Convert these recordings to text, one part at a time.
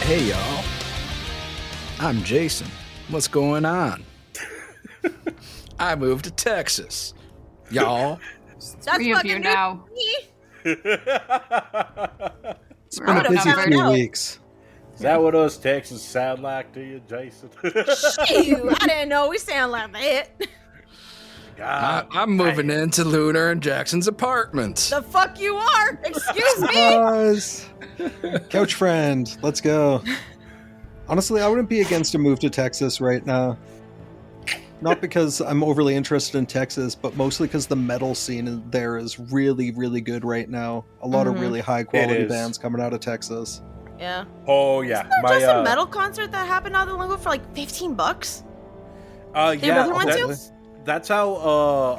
Hey y'all, I'm Jason. What's going on? I moved to Texas. Y'all. That's three of you now. It's We're been a busy outnumbered. few weeks. Is that what us Texans sound like to you, Jason? Shoot, I didn't know we sound like that. God, I'm moving into Lunar and Jackson's apartment. The fuck you are? Excuse me? Surprise! Couch friend, let's go. Honestly, I wouldn't be against a move to Texas right now. Not because I'm overly interested in Texas, but mostly because the metal scene there is really, really good right now. A lot of really high quality bands coming out of Texas. Yeah. Oh yeah, Isn't there just a metal concert that happened out of the lingo for like $15? Yeah, that's how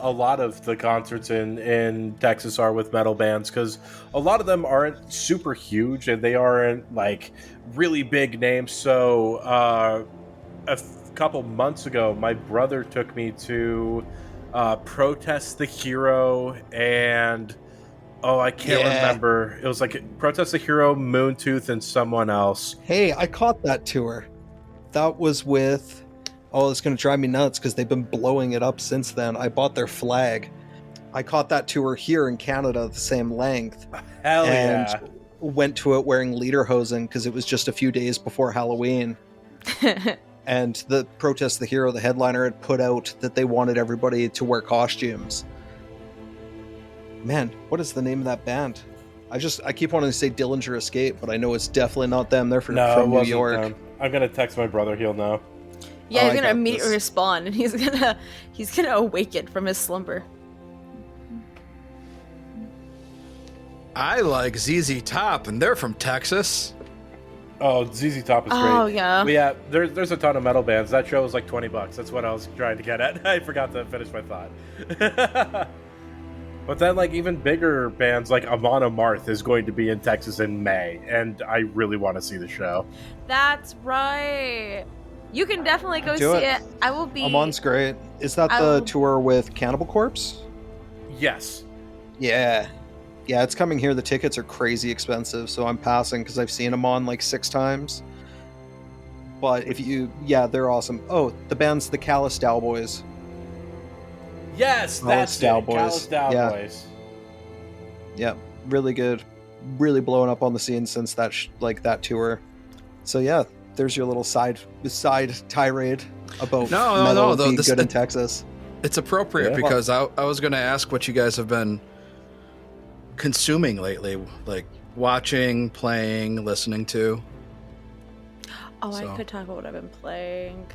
a lot of the concerts in Texas are with metal bands, because a lot of them aren't super huge and they aren't like really big names. So couple months ago, my brother took me to Protest the Hero and I can't remember. It was like Protest the Hero, Moontooth, and someone else. Hey, I caught that tour. That was with... Oh, it's going to drive me nuts because they've been blowing it up since then. I bought their flag. I caught that tour here in Canada the same length. Hell and yeah. Went to it wearing lederhosen because it was just a few days before Halloween. And the Protest the Hero, the headliner, had put out that they wanted everybody to wear costumes. Man, what is the name of that band? I keep wanting to say Dillinger Escape, but I know it's definitely not them. They're from New York. Them. I'm gonna text my brother. He'll know. Yeah, he's gonna immediately respond, and he's gonna awaken from his slumber. I like ZZ Top, and they're from Texas. Oh, ZZ Top is great. Oh, yeah. But yeah, there's a ton of metal bands. That show was like $20. That's what I was trying to get at. I forgot to finish my thought. But then, like, even bigger bands like Amon Amarth is going to be in Texas in May, and I really want to see the show. That's right. You can definitely go see it. I will be... Amon's great. Is that the tour with Cannibal Corpse? Yes. Yeah. Yeah, it's coming here. The tickets are crazy expensive, so I'm passing because I've seen them on like 6 times. But they're awesome. Oh, the band's the Callous Dowboys. Yes, that's Callous Dowboys. Yeah, really good. Really blowing up on the scene since that that tour. So yeah, there's your little side tirade about metal being good in Texas. It's appropriate because I was going to ask what you guys have been consuming lately, like watching, playing, listening to. I could talk about what I've been playing.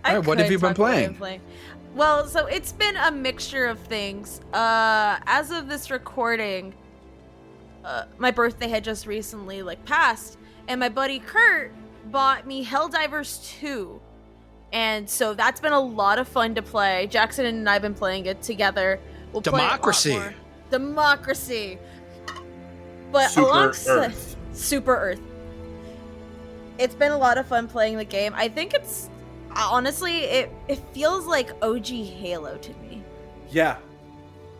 What have you been playing? Well, so it's been a mixture of things. As of this recording, my birthday had just recently passed, and my buddy Kurt bought me Helldivers 2. And so that's been a lot of fun to play. Jackson and I have been playing it together. We'll Democracy. Play Democracy. But Super Earth. It's been a lot of fun playing the game. I think it's honestly it feels like OG Halo to me. Yeah.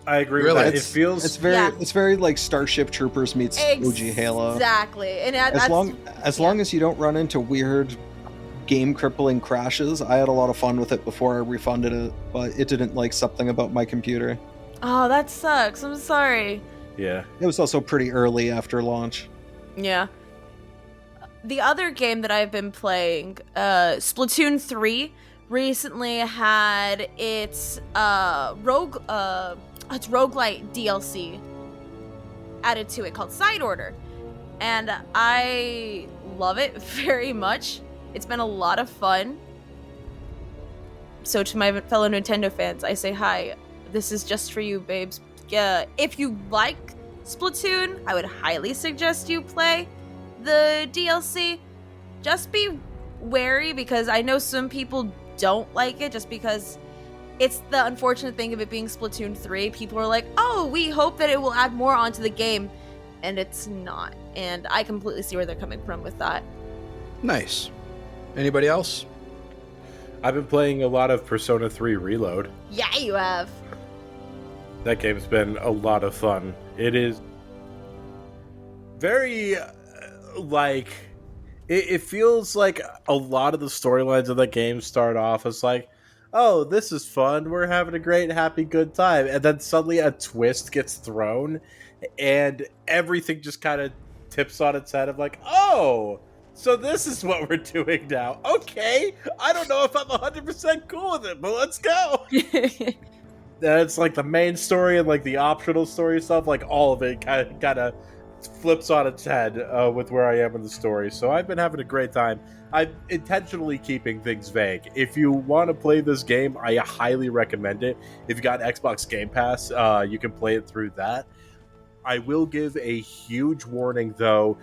I agree with that. It's very like Starship Troopers meets OG Halo. Exactly. And as long as you don't run into weird game crippling crashes. I had a lot of fun with it before I refunded it, but it didn't like something about my computer. Oh, that sucks. I'm sorry. Yeah. It was also pretty early after launch. Yeah. The other game that I've been playing, Splatoon 3, recently had its roguelite DLC added to it called Side Order. And I love it very much. It's been a lot of fun. So to my fellow Nintendo fans, I say hi. This is just for you, babes. If you like Splatoon, I would highly suggest you play the DLC. Just be wary because I know some people don't like it just because it's the unfortunate thing of it being Splatoon 3. People are like, oh, we hope that it will add more onto the game. And it's not. And I completely see where they're coming from with that. Nice. Anybody else? I've been playing a lot of Persona 3 Reload. Yeah, you have. That game's been a lot of fun. It is very, It feels like a lot of the storylines of the game start off as like, oh, this is fun. We're having a great, happy, good time. And then suddenly a twist gets thrown and everything just kind of tips on its head of like, oh, so this is what we're doing now. Okay. I don't know if I'm 100% cool with it, but let's go. It's like the main story and like the optional story stuff, like all of it kind of flips on its head with where I am in the story. So I've been having a great time. I'm intentionally keeping things vague. If you want to play this game, I highly recommend it. If you got Xbox Game Pass, you can play it through that. I will give a huge warning, though.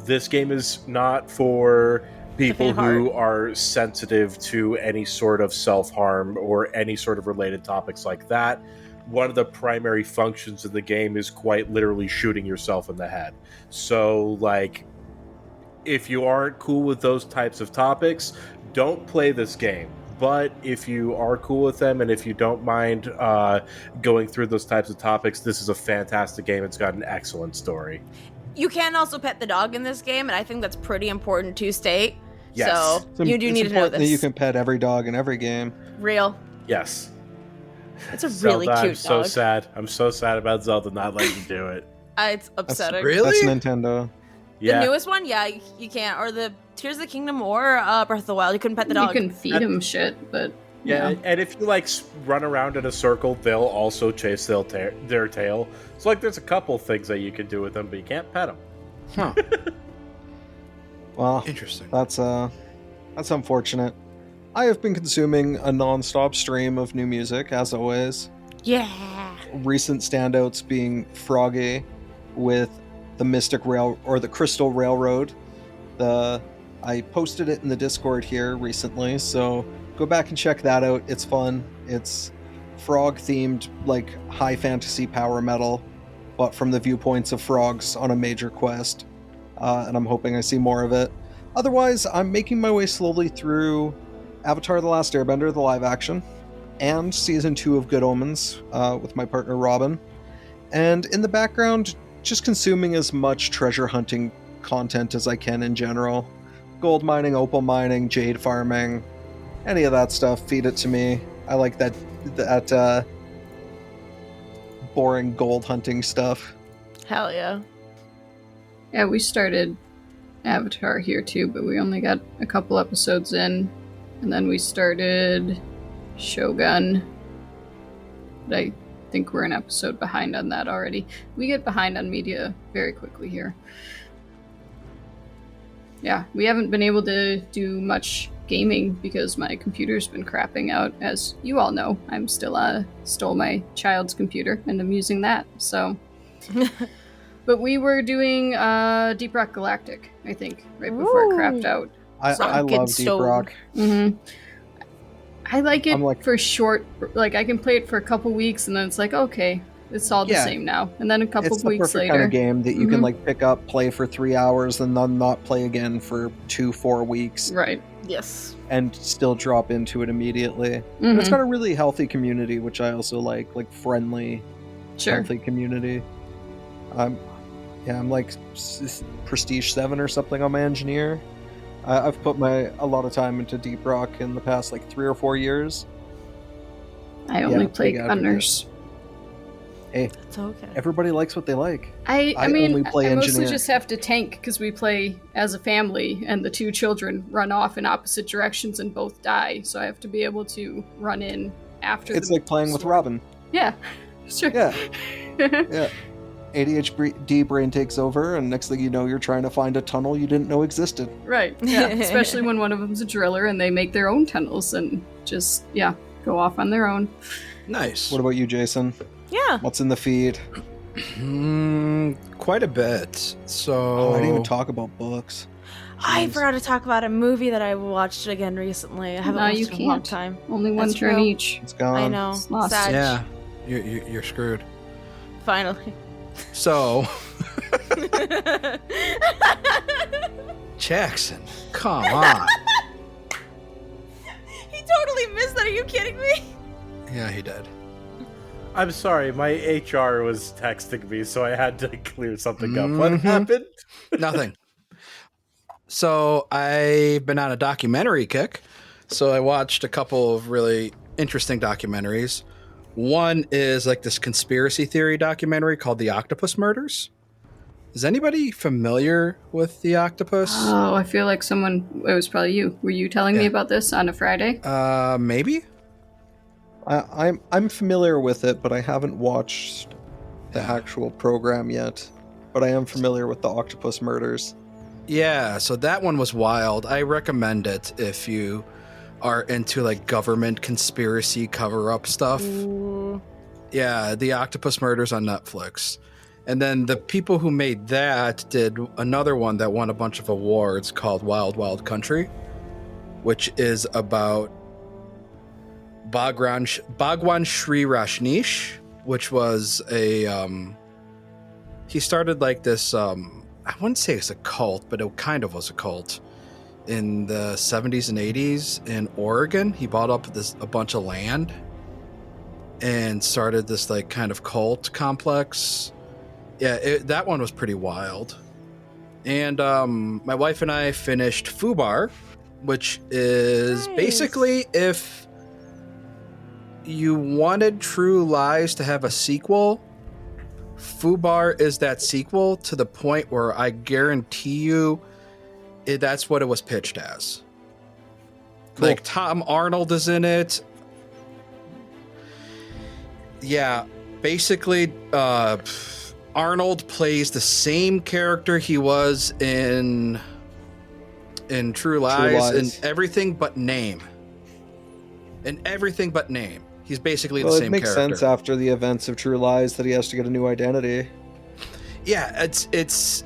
This game is not for people who are sensitive to any sort of self-harm or any sort of related topics like that. One of the primary functions of the game is quite literally shooting yourself in the head. So, like, if you aren't cool with those types of topics, don't play this game. But if you are cool with them and if you don't mind going through those types of topics, this is a fantastic game. It's got an excellent story. You can also pet the dog in this game, and I think that's pretty important to state. Yes. So you do need to know this. That you can pet every dog in every game. Real. Yes. It's a really Zelda, cute I'm so dog. sad. I'm so sad about Zelda not letting you do it. It's upsetting. Really? That's Nintendo. Yeah. The newest one, yeah, you can't. Or the Tears of the Kingdom or Breath of the Wild, you couldn't pet the dog. You can feed him shit, but Yeah, and if you like run around in a circle, they'll also chase their tail. So like, there's a couple things that you can do with them, but you can't pet them. Huh. Well, Interesting. that's unfortunate. I have been consuming a non-stop stream of new music, as always. Yeah. Recent standouts being Froggy with the Mystic Rail or the Crystal Railroad. I posted it in the Discord here recently, so go back and check that out. It's fun. It's frog themed, like high fantasy power metal, but from the viewpoints of frogs on a major quest. And I'm hoping I see more of it. Otherwise, I'm making my way slowly through Avatar: The Last Airbender, the live action, and Season 2 of Good Omens with my partner Robin. And in the background, just consuming as much treasure hunting content as I can in general. Gold mining, opal mining, jade farming, any of that stuff, feed it to me. I like that boring gold hunting stuff. Hell yeah. yeah, we started Avatar here too, but we only got a couple episodes in, and then we started Shogun. But I think we're an episode behind on that already. We get behind on media very quickly here. Yeah, we haven't been able to do much gaming because my computer's been crapping out. As you all know, I'm still stole my child's computer and I'm using that, so... But we were doing Deep Rock Galactic, I think, right before it crapped out. I love Deep Rock. Mm-hmm. I like it for short, like I can play it for a couple weeks and then it's like, okay, it's all the same now. And then a couple it's weeks the perfect later. kind of game that you can like pick up, play for 3 hours, and then not play again for 2-4 weeks. Right. Yes. And still drop into it immediately. Mm-hmm. And it's got a really healthy community, which I also like friendly, Sure. healthy community. I'm like Prestige 7 or something on my engineer. I've put a lot of time into Deep Rock in the past like 3 or 4 years. I only play Gunners. Hey, It's okay. everybody likes what they like. I mean, only play I mostly engineer. just have to tank because we play as a family and the two children run off in opposite directions and both die. So I have to be able to run in after It's like playing with Robin. Yeah, sure. Yeah. Yeah. ADHD brain takes over, and next thing you know, you're trying to find a tunnel you didn't know existed. Right, yeah. Especially when one of them's a driller and they make their own tunnels and just, go off on their own. Nice. What about you, Jason? Yeah. What's in the feed? Quite a bit. So Oh, I didn't even talk about books. I Jeez. forgot to talk about a movie that I watched again recently. I haven't No, watched you it in a long can't. time. Only one That's turn true. each. It's gone. I know. It's lost. Sad. Yeah, you're screwed. Finally. So Jackson, come on. He totally missed that. Are you kidding me? Yeah, he did. I'm sorry, my HR was texting me, so I had to clear something up. What happened? Nothing. So I've been on a documentary kick. So I watched a couple of really interesting documentaries. One is like this conspiracy theory documentary called The Octopus Murders. Is anybody familiar with The Octopus? Oh, I feel like it was probably you. Were you telling me about this on a Friday? Maybe. I'm familiar with it, but I haven't watched the actual program yet. But I am familiar with the Octopus Murders. Yeah, so that one was wild. I recommend it if you are into like government conspiracy cover-up stuff. Ooh. Yeah, The Octopus Murders on Netflix. And then the people who made that did another one that won a bunch of awards called Wild Wild Country, which is about Bhagwan Shree Rajneesh, which was he started like this, I wouldn't say it's a cult, but it kind of was a cult in the 70s and 80s in Oregon. He bought up a bunch of land and started this like kind of cult complex. Yeah, that one was pretty wild. And my wife and I finished Fubar, which is basically if you wanted True Lies to have a sequel, Fubar is that sequel to the point where I guarantee you that's what it was pitched as. Cool. Like Tom Arnold is in it. Yeah, basically Arnold plays the same character he was in True Lies and everything but name. He's basically the same character. Well, it makes sense after the events of True Lies that he has to get a new identity. Yeah, it's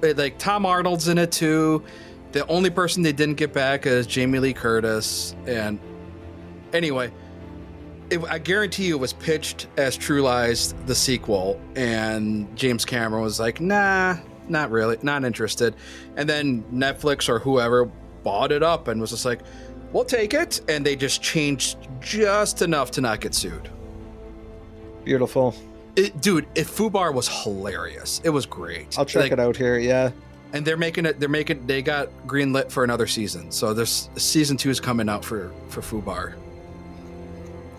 like Tom Arnold's in it too. The only person they didn't get back is Jamie Lee Curtis. And anyway, I guarantee you it was pitched as True Lies, the sequel, and James Cameron was like, nah, not really, not interested. And then Netflix or whoever bought it up and was just like, we'll take it. And they just changed just enough to not get sued. Beautiful. Dude, Fubar was hilarious. It was great. I'll check it out here, yeah. And they got greenlit for another season. So there's season 2 is coming out for Fubar.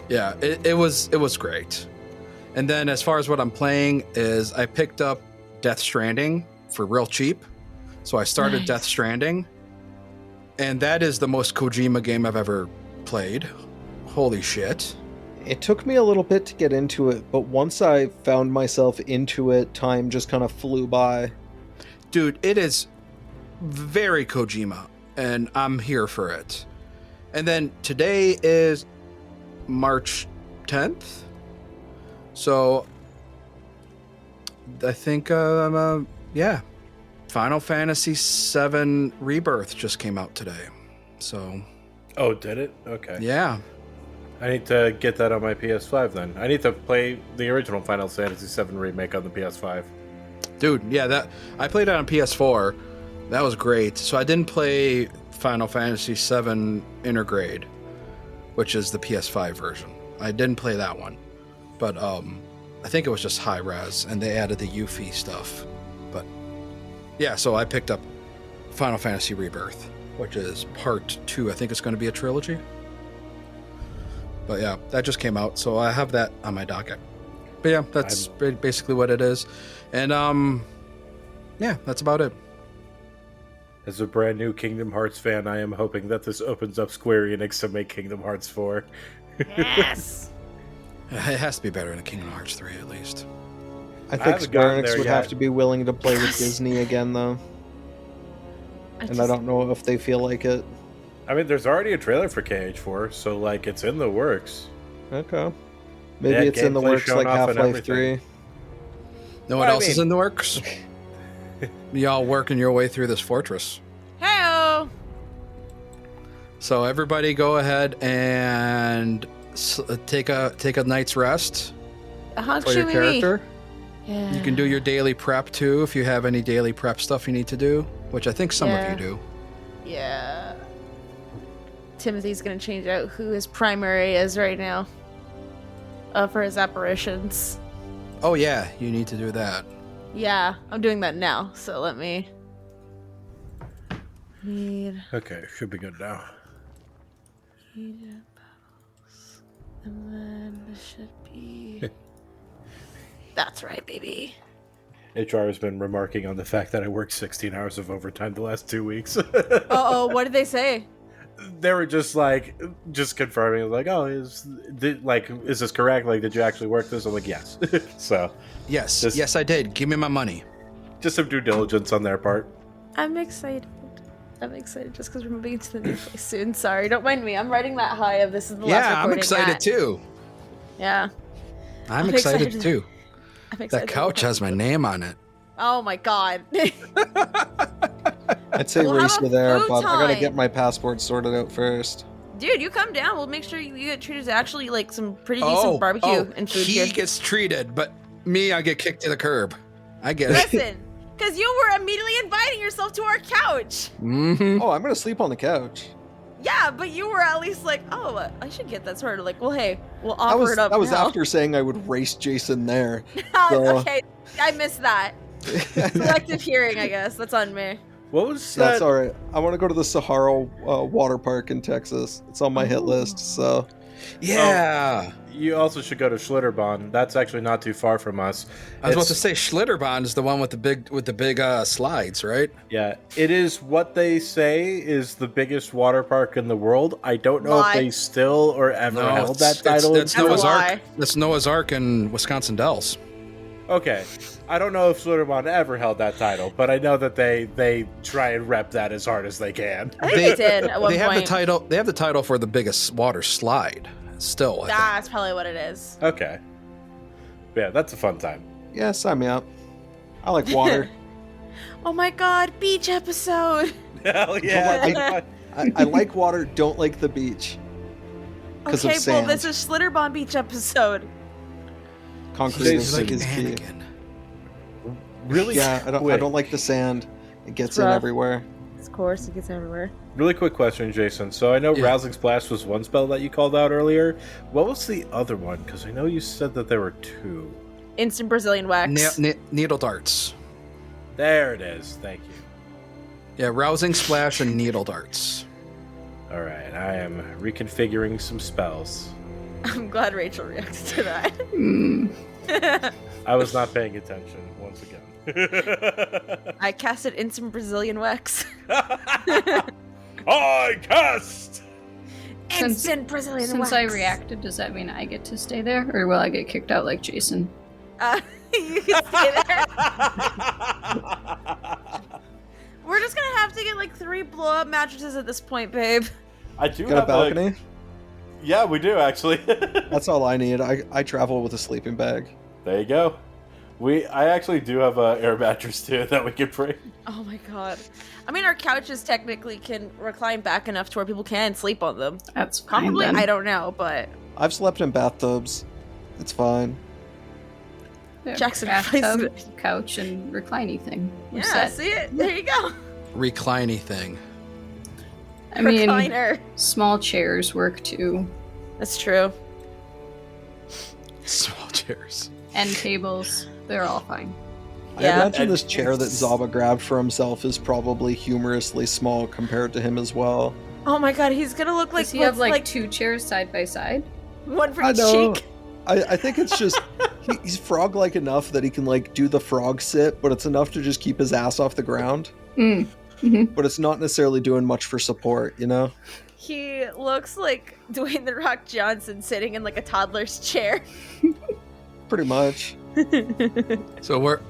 Yeah, it was great. And then as far as what I'm playing is I picked up Death Stranding for real cheap. So I started Death Stranding. And that is the most Kojima game I've ever played. Holy shit. It took me a little bit to get into it, but once I found myself into it, time just kind of flew by. Dude, it is very Kojima, and I'm here for it. And then today is March 10th. So I think, Final Fantasy VII Rebirth just came out today. So. Oh, did it? Okay. Yeah. I need to get that on my PS5 then. I need to play the original Final Fantasy VII Remake on the PS5. Dude, yeah, I played it on PS4. That was great. So I didn't play Final Fantasy VII Intergrade, which is the PS5 version. I didn't play that one. But I think it was just high res, and they added the Yuffie stuff. But yeah, so I picked up Final Fantasy Rebirth, which is part 2. I think it's going to be a trilogy. But yeah, that just came out, so I have that on my docket. But yeah, that's basically what it is. And yeah, that's about it. As a brand new Kingdom Hearts fan, I am hoping that this opens up Square Enix to make Kingdom Hearts 4. Yes! It has to be better than Kingdom Hearts 3, at least. I think Square Enix would have to be willing to play with Disney again, though. I don't know if they feel like it. I mean, there's already a trailer for KH4, so, like, it's in the works. Okay. Maybe it's in the works like Half-Life 3. Know what else is in the works? Y'all working your way through this fortress. Hey-o! So everybody go ahead and take a night's rest for your character. Yeah. You can do your daily prep, too, if you have any daily prep stuff you need to do, which I think some of you do. Yeah. Timothy's going to change out who his primary is right now for his apparitions. Oh, yeah, you need to do that. Yeah, I'm doing that now, so let me... Need Okay, should be good now. Egypt battles. And then this should be... That's right, baby. HR has been remarking on the fact that I worked 16 hours of overtime the last 2 weeks. Uh-oh, what did they say? They were just confirming, like, oh, is this correct? Like, did you actually work this? I'm like, yes. So, yes, I did. Give me my money. Just some due diligence on their part. I'm excited just because we're moving into the new place soon. Sorry, don't mind me. I'm riding that high of this is the last recording. I'm excited too. Yeah. I'm excited too. I'm excited. That couch has my name on it. Oh my god. I'd say race you there, but I gotta get my passport sorted out first. Dude, you come down. We'll make sure you get treated to actually like some pretty decent barbecue and food here. He gets treated, but me, I get kicked to the curb. I get it. Listen, because you were immediately inviting yourself to our couch. Mm-hmm. Oh, I'm gonna sleep on the couch. Yeah, but you were at least like, oh, I should get that sorted. Like, well, hey, we'll offer it up. That was now. after saying I would race Jason there. So. Okay, I missed that. Selective hearing, I guess. That's on me. What was that? That's all right. I want to go to the Sahara water park in Texas. It's on my hit list. So, yeah. You also should go to Schlitterbahn. That's actually not too far from us. I was about to say Schlitterbahn is the one with the big slides, right? Yeah, it is what they say is the biggest water park in the world. I don't know if they still or ever held that title. It's Noah's Ark. It's Noah's Ark in Wisconsin Dells. Okay, I don't know if Schlitterbahn ever held that title, but I know that they try and rep that as hard as they can. I think they did at one point. They have the title for the biggest water slide. Still, that's probably what it is. Okay. Yeah, that's a fun time. Yeah, sign me up. I like water. Oh my god, beach episode. Hell yeah. I like water, don't like the beach. Because of sand. Well, this is Schlitterbahn beach episode. Concrete is like key. Really? Yeah, I don't like the sand. It gets in everywhere. Of course, it gets everywhere. Really quick question, Jason. So I know Rousing Splash was one spell that you called out earlier. What was the other one? Because I know you said that there were two. Instant Brazilian wax. Needle darts. There it is. Thank you. Yeah, Rousing Splash and Needle darts. All right, I am reconfiguring some spells. I'm glad Rachel reacted to that. I was not paying attention once again. I casted Instant Brazilian wax. I cast Instant Brazilian wax. Since I reacted, does that mean I get to stay there, or will I get kicked out like Jason? You can stay there. We're just gonna have to get like 3 blow-up mattresses at this point, babe. I do Got have a balcony? Yeah, we do actually. That's all I need. I travel with a sleeping bag. There you go. I actually do have an air mattress too that we can bring. Oh my god. I mean, our couches technically can recline back enough to where people can sleep on them. That's fine. Probably, then. I don't know, but... I've slept in bathtubs. It's fine. Yeah, Jackson bathtub, couch, and reclining thing. We're set. See it? There you go. Recliney thing. I mean, Recliner. small chairs work too. That's true. Small chairs. End tables. They're all fine. I imagine this chair that Zaba grabbed for himself is probably humorously small compared to him as well. Oh my god, he's gonna look like... Does he have like 2 chairs side by side? One for each cheek? I think it's just... he's frog-like enough that he can like do the frog sit, but it's enough to just keep his ass off the ground. Mm-hmm. But it's not necessarily doing much for support, you know? He looks like Dwayne The Rock Johnson sitting in like a toddler's chair. Pretty much. So where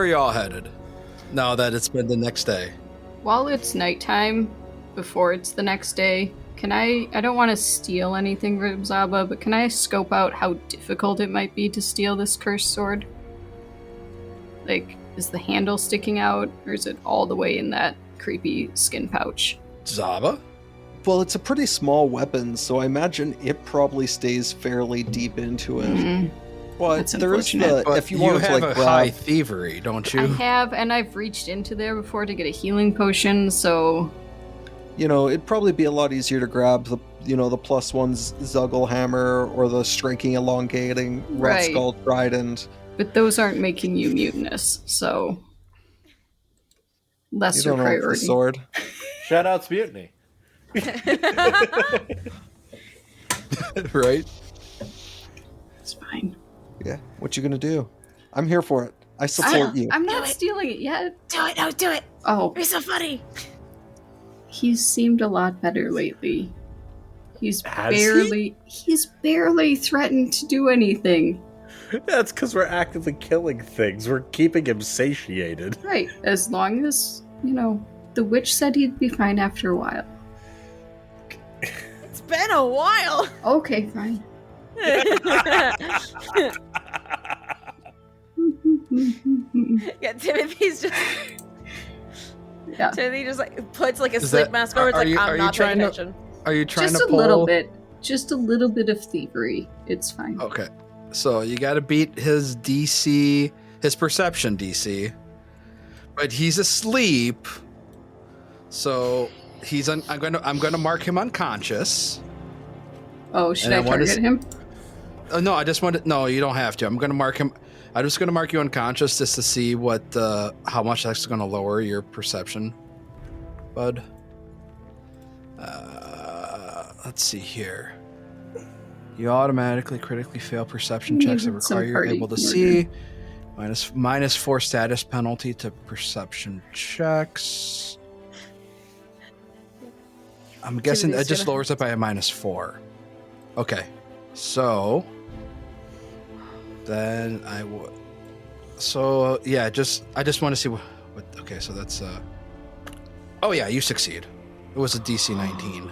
are y'all headed? Now that it's been the next day. While it's nighttime, before it's the next day, can I don't want to steal anything from Zaba, but can I scope out how difficult it might be to steal this cursed sword? Like, is the handle sticking out, or is it all the way in that creepy skin pouch? Zaba? Well, it's a pretty small weapon, so I imagine it probably stays fairly deep into it. Mm-hmm. But That's there is unfortunate. But if you want to have like a high grab, thievery, don't I you? have, and I've reached into there before to get a healing potion, so... you know, it'd probably be a lot easier to grab the +1 Zuggle hammer or the striking elongating Right. Skull trident. But those aren't making you mutinous, so... lesser You don't know the priority. sword. Shout outs Mutiny. Right? It's fine. Yeah. What you gonna do? I'm here for it. I support you. I'm not stealing it yet. Do it, no, do it. Oh, You're so funny. he's seemed a lot better lately. He's Has he? barely threatened to do anything. That's because we're actively killing things. We're keeping him satiated. Right, as long as, the witch said he'd be fine after a while. It's been a while. Okay, fine. Yeah, Timothy's just. Yeah. Timothy just puts a Is sleep that- mask over. It's are like you- I'm are you not paying trying to- attention. Are you trying Just to a pull? little bit. Just a little bit of thievery. It's fine. Okay. So you got to beat his DC, his perception DC. But he's asleep. So I'm going to mark him unconscious. Oh, should And I I wanna target him? No, I just wanted. No, you don't have to. I'm going to mark him. I'm just going to mark you unconscious just to see how much that's going to lower your perception, bud. Let's see here. You automatically critically fail perception checks that Needed some require you're party able to order. see. Minus 4 status penalty to perception checks. I'm guessing it just lowers it by a -4. Okay, so then I would. So yeah, I just want to see what. Okay, so that's Oh yeah, you succeed. It was a DC 19.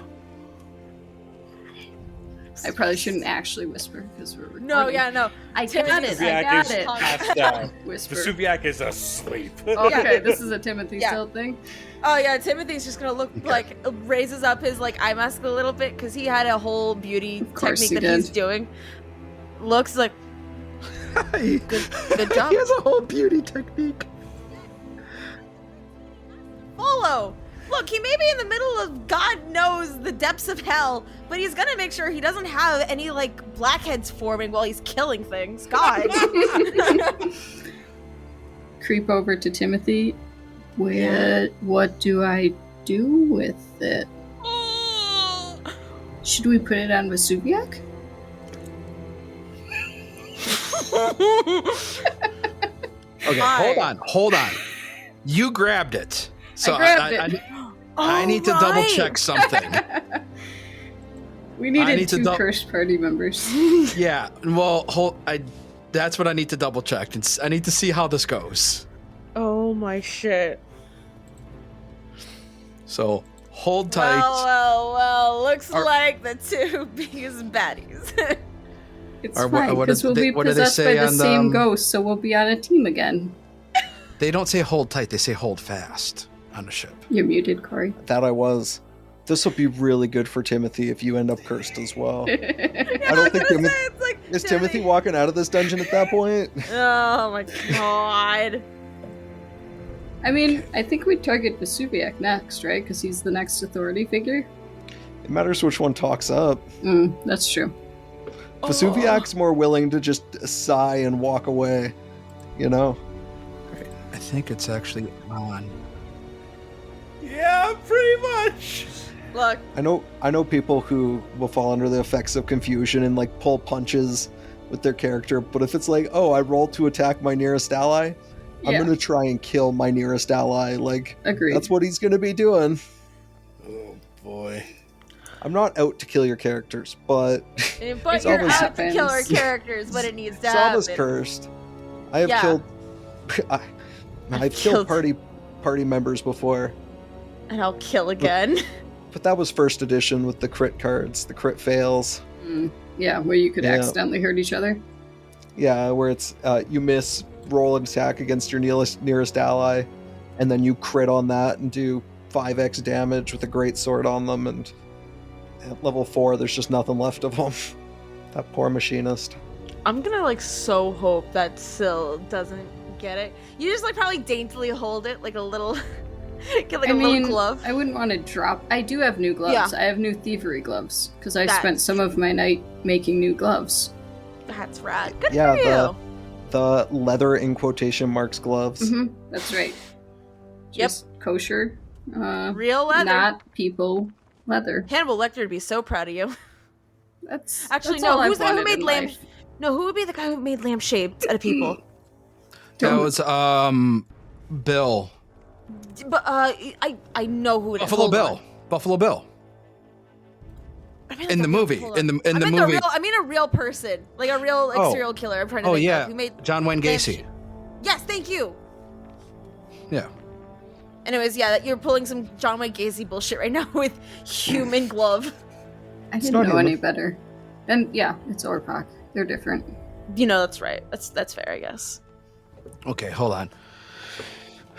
I probably shouldn't actually whisper because we're recording. No, yeah, no. I got it. I Vesuviac got is it. passed down. Whisper. Vesuviac is asleep. Okay, this is a Timothy Yeah. still thing. Oh yeah, Timothy's just gonna look raises up his eye mask a little bit because he had a whole beauty course technique he that he's did. doing. Looks like good job. He has a whole beauty technique. Follow. Look, he may be in the middle of God knows the depths of hell, but he's gonna make sure he doesn't have any blackheads forming while he's killing things. God. Creep over to Timothy. What do I do with it? Should we put it on Vesuviac? Okay, hold on. You grabbed it. So I grabbed it. I need to double check something. We I needed need to two dou- cursed party members. Yeah, well, that's what I need to double check. I need to see how this goes. Oh my shit. So hold tight. Well, looks Are- like the two biggest baddies. It's Or what- fine, what because did we'll they- be what did they possessed say by the on same ghost, so we'll be on a team again. They don't say hold tight. They say hold fast on the ship. You're muted, Corey. That I was. This will be really good for Timothy if you end up cursed as well. I I don't think Timothy is Timothy walking out of this dungeon at that point. Oh my god. I mean, I think we'd target Vesuviac next, right? Because he's the next authority figure. It matters which one talks up. That's true. Vesuviac's more willing to just sigh and walk away, I think it's actually on. Yeah, pretty much. Look, I know people who will fall under the effects of confusion and pull punches with their character, but if it's I rolled to attack my nearest ally, I'm Yeah. gonna try and kill my nearest ally. Agreed. That's what he's gonna be doing. Oh boy. I'm not out to kill your characters, but but you're always out to kill our happens. characters, but it needs to Salva's happen. cursed. I have Yeah. killed. I've killed party members before, And I'll kill again. but that was first edition with the crit cards, the crit fails. Yeah, where you could Yeah. accidentally hurt each other. Yeah, where it's you miss, roll an attack against your nearest ally, and then you crit on that and do 5x damage with a great sword on them, and at level 4 there's just nothing left of them. That poor machinist. I'm gonna so hope that Syl doesn't get it. You just probably daintily hold it like a little get a little glove. I wouldn't want to drop. I do have new gloves. Yeah. I have new thievery gloves because I That's spent some of my night making new gloves. That's rad. Good Yeah, for you. the leather in quotation marks gloves. That's right. Just kosher. Real leather. Not people leather. Hannibal Lecter would be so proud of you. That's Actually that's no. all Who's the guy I've who wanted made in lamb? life. No, who would be the guy who made lamb shaped out of people? That was Bill. But I know who it is. Buffalo Hold Bill. on. Buffalo Bill. I mean, In the movie. hold on. In the I meant movie. I mean a real person, like a real like Oh. serial killer. I'm trying to Oh think yeah. of who made John Wayne lamb Gacy. shape- Yes, thank you. Yeah. Anyways, yeah, you're pulling some John Wayne Gacy bullshit right now with human glove. I It's didn't not know any human. better. And yeah, it's Orpak. They're different. You know that's right. That's fair, I guess. Okay, hold on.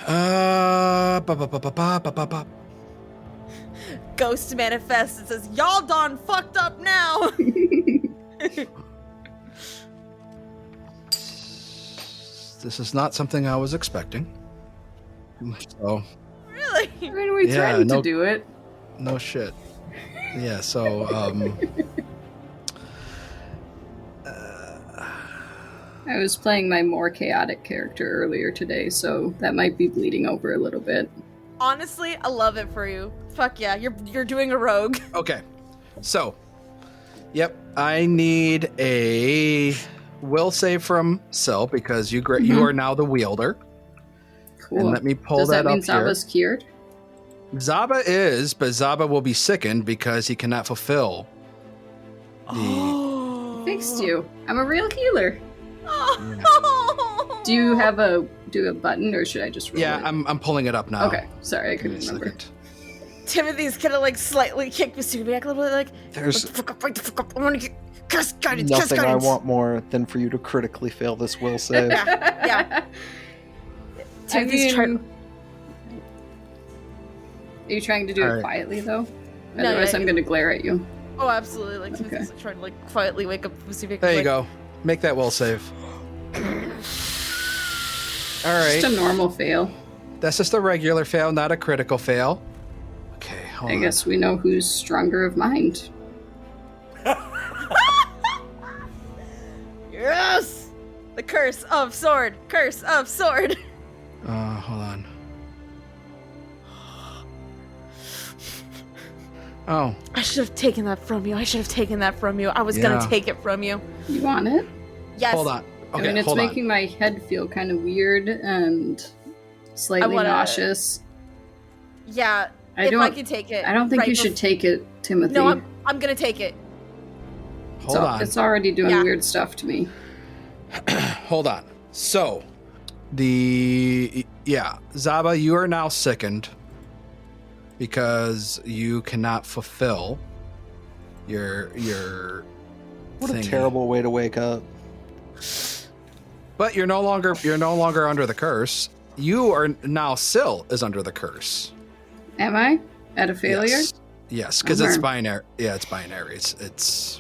Ba, ba, ba, ba, ba, ba, ba, ba. Ghost manifests and says, "Y'all done fucked up now." This is not something I was expecting. So, Really? I mean, we Yeah, threatened no- to do it. no shit. Yeah, so, I was playing my more chaotic character earlier today, so that might be bleeding over a little bit. Honestly, I love it for you. Fuck yeah, you're doing a rogue. okay. So, yep, I need a will save from Sil because you are now the wielder. Cool. And let me pull Does that that mean up here. Zaba's cured? Zaba is, but Zaba will be sickened because he cannot fulfill the. Fixed you. I'm a real healer. Oh. Do you have a button, or should I just roll Yeah, it? I'm pulling it up now. Okay, sorry, I Give me couldn't a remember. second. Timothy's gonna like slightly kick Vesuviac a little bit, like There's "What the fuck up, right the fuck up. I'm gonna get cast guidance, nothing I guidance." want more than for you to critically fail this will save. Yeah. I Timothy's mean, trying. are you trying to do it Alright. quietly though? No, Otherwise, yeah, I'm gonna glare at you. Oh, absolutely. Like Okay. Timothy's like, trying to like quietly wake up Vesuviac. There you like, go. Make that will save. All right. Just a normal fail. That's just a regular fail, not a critical fail. Okay, hold I on. guess we know who's stronger of mind. Yes! The curse of sword! Curse of sword! Hold on. Oh, I should have taken that from you. I should have taken that from you. I was Yeah. gonna take it from you. You want it? Yes. hold on. Okay, I mean, it's hold making my head feel kind of weird and slightly wanna- nauseous. Yeah. I if don't. I could take it. I don't think right you should take it, Timothy. No, I'm gonna take it. on. Hold on. It's already doing Yeah. weird stuff to me. Hold on. So, Zaba, you are now sickened because you cannot fulfill your What a thingy. terrible way to wake up. But you're no longer under the curse. You are now Sil is under the curse. Am I at a failure? Yes, because it's Bummer. binary. Yeah, it's binary. It's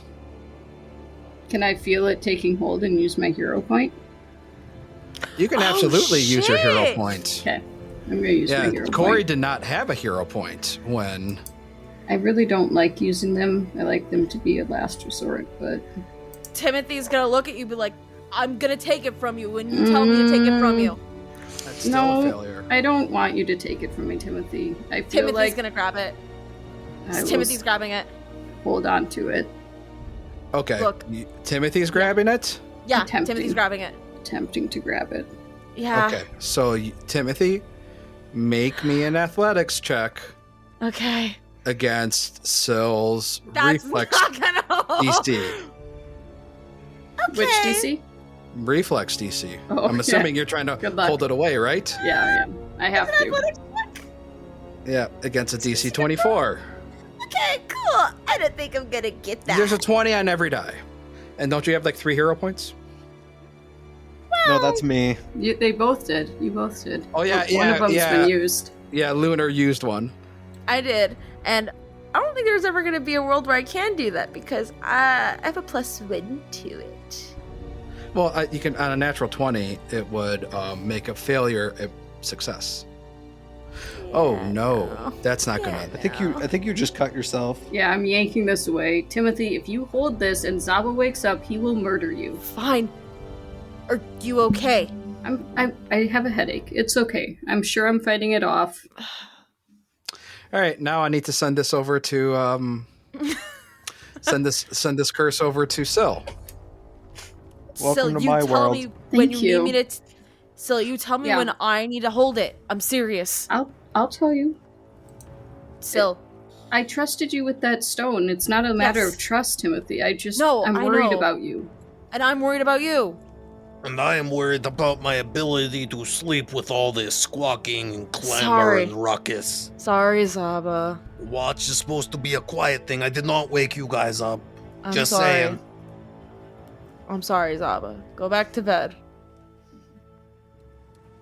Can I feel it taking hold and use my hero point? you can Oh, absolutely use your hero shit. point. Okay, I'm gonna use my Yeah, hero Corey point. did not have a hero point when. I really don't like using them. I like them to be a last resort, but Timothy's gonna look at you and be like, I'm gonna take it from you when you tell me to take it from you. That's still No. a failure. I don't want you to take it from me, Timothy. I feel Timothy's like gonna grab it. I will Timothy's grabbing it. hold on to it, Okay. Look. Timothy's grabbing it. Yeah, Attempting. Timothy's grabbing it. attempting to grab it. Yeah. Okay. So Timothy, make me an athletics check Okay. against Sil's That's reflex not gonna DC. Okay. Which DC? Reflex DC. Oh, I'm yeah. assuming you're trying to Good luck. hold it away, right? Yeah, I am. I have That's an to. athletics check. Yeah, against a DC 24. Okay, cool. I don't think I'm gonna get that. There's a 20 on every die. And don't you have like 3 hero points? No, that's me. They both did. You both did. Oh, yeah, One of them's yeah. been used. Yeah, Lunar used one. I did, and I don't think there's ever gonna be a world where I can do that because I have a +1 to it. Well, you can on a natural 20, it would make a failure a success. Oh no, that's not gonna. I think you just cut yourself. Yeah, I'm yanking this away. Timothy, if you hold this and Zaba wakes up, he will murder you. Fine. Are you okay? I have a headache. It's okay. I'm sure I'm fighting it off. All right, now I need to send this over to send this curse over to Syl. Welcome Syl, to you my tell world. me when Thank you you. need me to. Syl, you tell me Yeah. when I need to hold it. I'm serious. I'll tell you. Syl, I trusted you with that stone. It's not a matter Yes. of trust, Timothy. No, I'm I worried know. about you. and I'm worried about you. And I am worried about my ability to sleep with all this squawking and clamor Sorry. and ruckus. Sorry, Zaba. Watch is supposed to be a quiet thing. I did not wake you guys up. I'm Just sorry. saying. I'm sorry, Zaba. Go back to bed.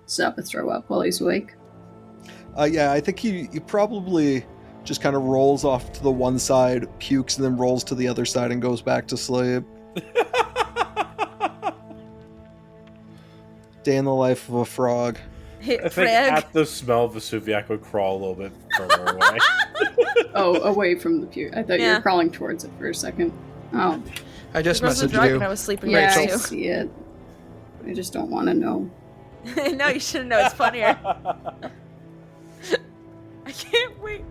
Zappa throw up while he's awake. Yeah, I think he probably just kind of rolls off to the one side, pukes, and then rolls to the other side and goes back to sleep. Day in the life of a frog. Hit I think Frag. at the smell, Vesuviac would crawl a little bit further away. Oh, away from the puke. I thought you Yeah. were crawling towards it for a second. Oh, I just Because of the messaged dragon, you. I was sleeping yeah, I right too. see it. I just don't want to know. No, you shouldn't know. It's funnier. I can't wait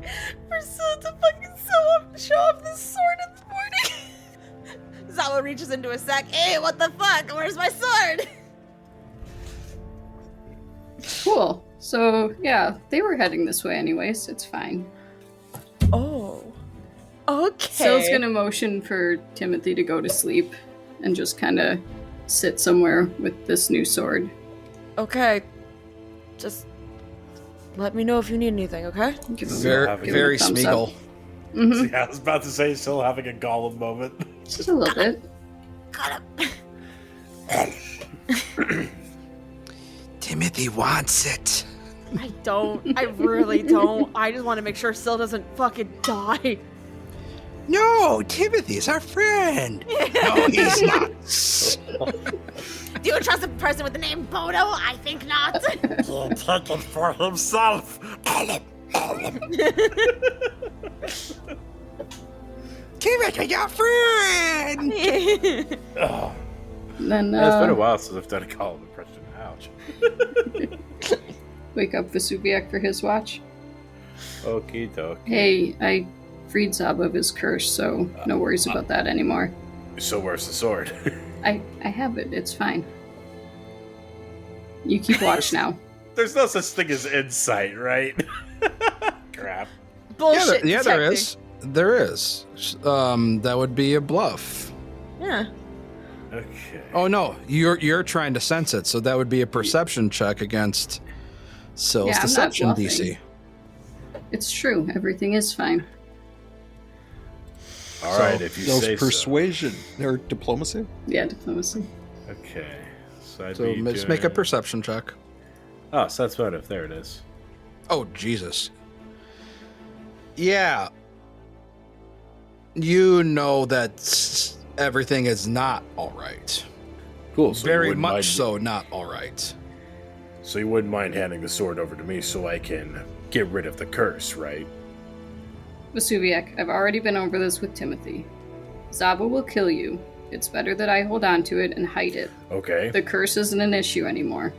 for Syl to fucking show off this sword in the morning. Zaba reaches into his sack. Hey, what the fuck? Where's my sword? Cool. So, yeah, they were heading this way anyways. It's fine. Oh. Okay. Syl's gonna motion for Timothy to go to sleep and just kind of sit somewhere with this new sword. Okay. Just let me know if you need anything, okay? Give him, Very, Give him a very thumbs Smeagol. Mhm. Yeah, I was about to say, still having a Gollum moment. Just a little bit. Got Timothy wants it. I don't. I really don't. I just want to make sure Syl doesn't fucking die. No, Timothy's our friend. No, he's not. Do you trust a person with the name Bodo? I think not. He'll take it for himself. Timothy, your friend. Oh, Then it's been a while since I've done a Gollum impression. Ouch. wake up Vesuviac for his watch. Okie dokie. Hey, I freed Zab of his curse, so no worries about that anymore. So where's the sword? I have it. It's fine. You keep watch now. There's no such thing as insight, right? Crap. Bullshit. Yeah, there detecting. is. There is. That would be a bluff. Yeah. Okay. Oh no, you're trying to sense it, so that would be a perception check against Syl's Yeah, I'm not deception bluffing. DC. It's true. Everything is fine. All So, right, if you Those say persuasion or diplomacy? Yeah, diplomacy. so. Okay. So I'd So be just make a doing- perception check. Oh, so that's motive. There it is. Oh Jesus. Yeah. You know that everything is not all right. Cool. So you Very wouldn't much mind- so not all right. So you wouldn't mind handing the sword over to me so I can get rid of the curse, right? Vesuviac, I've already been over this with Timothy. Zaba will kill you. It's better that I hold on to it and hide it. Okay. The curse isn't an issue anymore.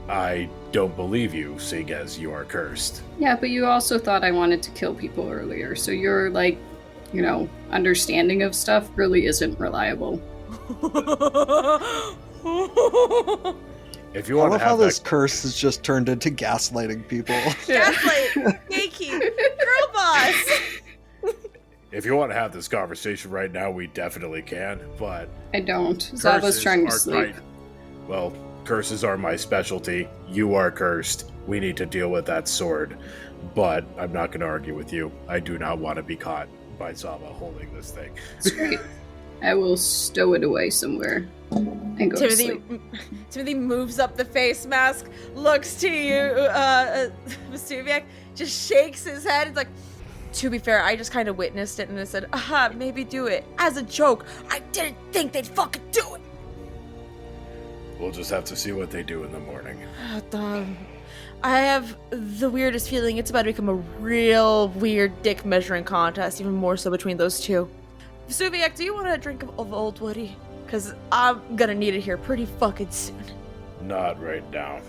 I don't believe you, seeing as you are cursed. Yeah, but you also thought I wanted to kill people earlier, so your, understanding of stuff really isn't reliable. If you I want love to how have this that, curse has just turned into gaslighting people. Gaslight, gatekeep, girl boss. if you want to have this conversation right now, we definitely can. But I don't. Zaba's curses trying to are sleep. Well, curses are my specialty. You are cursed. We need to deal with that sword. But I'm not going to argue with you. I do not want to be caught by Zaba holding this thing. It's great. I will stow it away somewhere and go to sleep. Timothy moves up the face mask, looks to you, Vesuviac, just shakes his head. It's like, to be fair, I just kind of witnessed it and I said, aha, maybe do it. As a joke, I didn't think they'd fucking do it. We'll just have to see what they do in the morning. I have the weirdest feeling it's about to become a real weird dick measuring contest, even more so between those two. Vesuviac, do you want a drink of Old Woody? Because I'm gonna need it here pretty fucking soon. Not right now.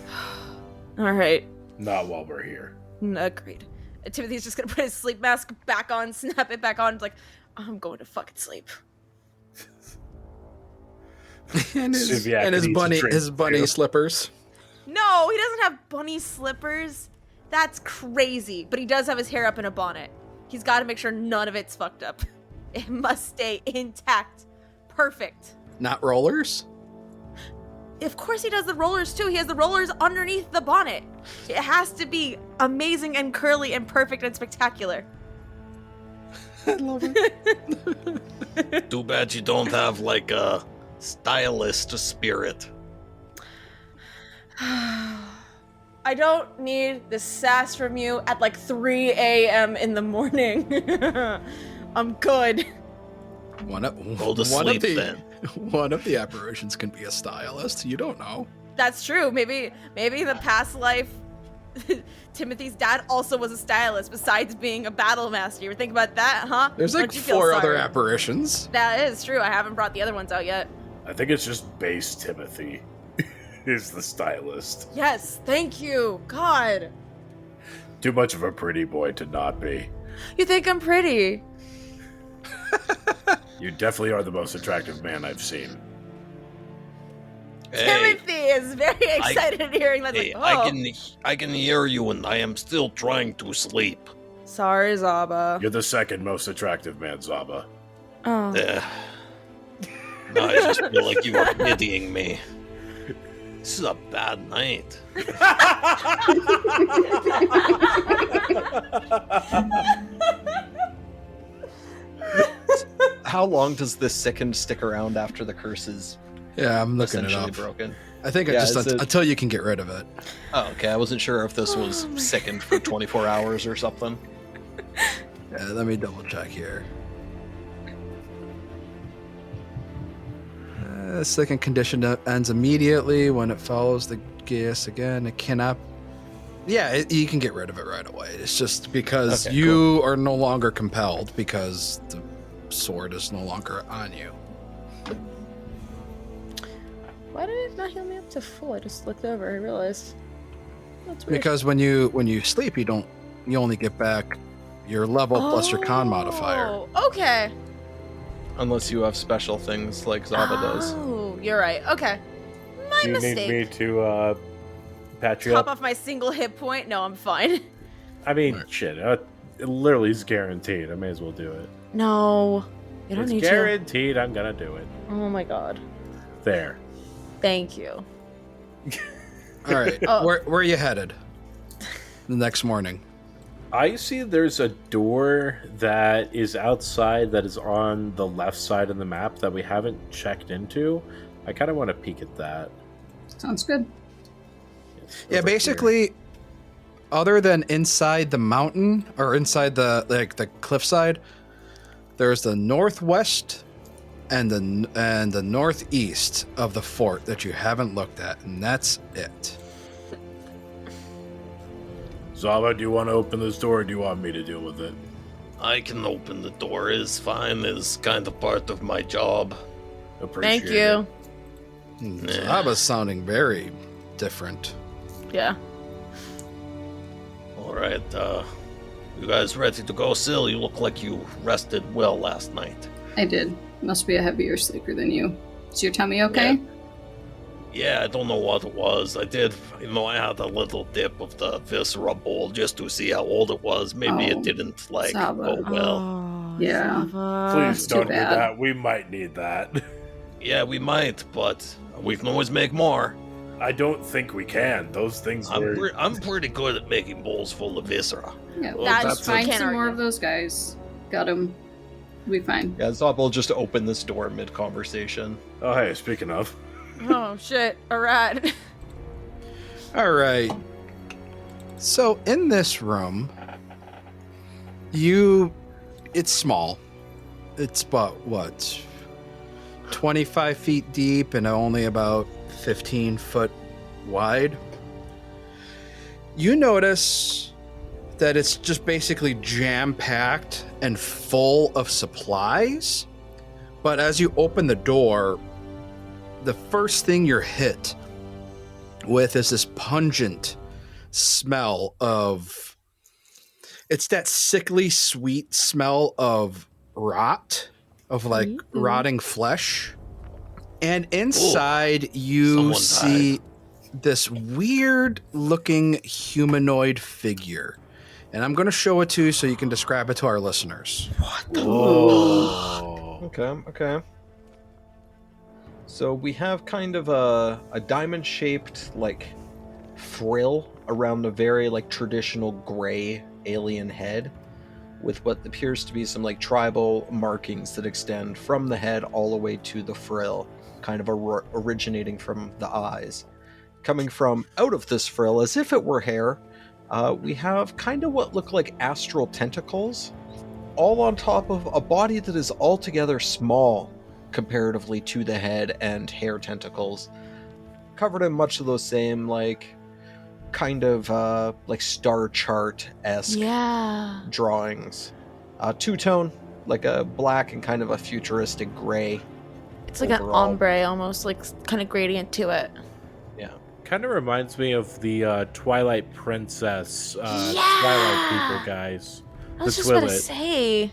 All right. Not while we're here. Agreed. Timothy's just gonna put his sleep mask back on, snap it back on. It's like, I'm going to fucking sleep. and his bunny slippers. No, he doesn't have bunny slippers. That's crazy. But he does have his hair up in a bonnet. He's got to make sure none of it's fucked up. It must stay intact. Perfect. Not rollers? Of course he does the rollers too. He has the rollers underneath the bonnet. It has to be amazing and curly and perfect and spectacular. I love it. Too bad you don't have like a stylist spirit. I don't need the sass from you at like 3 a.m. in the morning. I'm good. Go to sleep then. One of the apparitions can be a stylist. You don't know. That's true. Maybe in the past life, Timothy's dad also was a stylist besides being a battle master. You ever think about that, huh? There's like 4 other apparitions. That is true. I haven't brought the other ones out yet. I think it's just base Timothy is the stylist. Yes, thank you. God. Too much of a pretty boy to not be. You think I'm pretty? You definitely are the most attractive man I've seen. Hey, Timothy is very excited hearing that. Hey, like, I can hear you, and I am still trying to sleep. Sorry, Zaba. You're the second most attractive man, Zaba. Oh. No, I just feel like you are pitying me. This is a bad night. How long does this sickened stick around after the curse is Yeah, I'm looking it essentially up. broken? I think until you can get rid of it. Oh, okay. I wasn't sure if this was sickened for 24 hours or something. Yeah, let me double check here. Second condition ends immediately when it follows the gas again. It cannot. Yeah, you can get rid of it right away. It's just because you are no longer compelled because the sword is no longer on you. Why did it not heal me up to full? I just looked over. I realized. That's weird. Because when you sleep, you only get back your level plus your con modifier. Oh, okay. Unless you have special things like Zaba does. Oh, you're right. Okay. My Do you mistake. need me to patch you Top up? off my single hit point? No, I'm fine. I mean, shit. It literally is guaranteed. I may as well do it. No. You don't It's need guaranteed I'm gonna do it. to. Oh my god. There. Thank you. All right, where are you headed? The next morning. I see there's a door that is outside that is on the left side of the map that we haven't checked into. I kind of want to peek at that. Sounds good. It's Yeah, over basically, other than inside the mountain or inside the cliffside, there's the northwest and the northeast of the fort that you haven't looked at, and that's it. Zaba, do you want to open this door or do you want me to deal with it? I can open the door. It's fine. It's kind of part of my job. Appreciate Thank you. Zaba's sounding very different. Yeah. All right, you guys ready to go, Sil? You look like you rested well last night. I did. Must be a heavier sleeper than you. Is your tummy okay? Yeah, I don't know what it was. I did, I had a little dip of the viscera bowl just to see how old it was. Maybe it didn't, Zaba. go well. Oh, Yeah. Zaba. Please too don't do bad. that. We might need that. Yeah, we might, but we can always make more. I don't think we can. Those things were... I'm pretty good at making bowls full of viscera. Yeah. Well, That's that's Find can't some more argue. of those guys. Got them. We'll be fine. Yeah, Zaba will just open this door mid-conversation. Oh, hey, speaking of. Oh shit! Alright. All right. So in this room, it's small. It's about, 25 feet deep and only about 15 foot wide. You notice that it's just basically jam-packed and full of supplies. But as you open the door, the first thing you're hit with is this pungent smell of, it's that sickly sweet smell of rot, of like rotting flesh. And inside you see this weird looking humanoid figure. And I'm going to show it to you so you can describe it to our listeners. What the? Okay. So we have kind of a diamond-shaped, like, frill around a very, like, traditional gray alien head with what appears to be some, like, tribal markings that extend from the head all the way to the frill, kind of originating from the eyes. Coming from out of this frill, as if it were hair, we have kind of what look like astral tentacles, all on top of a body that is altogether small comparatively to the head and hair tentacles, covered in much of those same, like, kind of, like, star chart-esque drawings. Two-tone, like a black and kind of a futuristic gray. It's like overall. An ombre, almost, like, kind of gradient to it. Yeah. Kind of reminds me of the Twilight Princess, Twilight people, guys. I was just about to say. I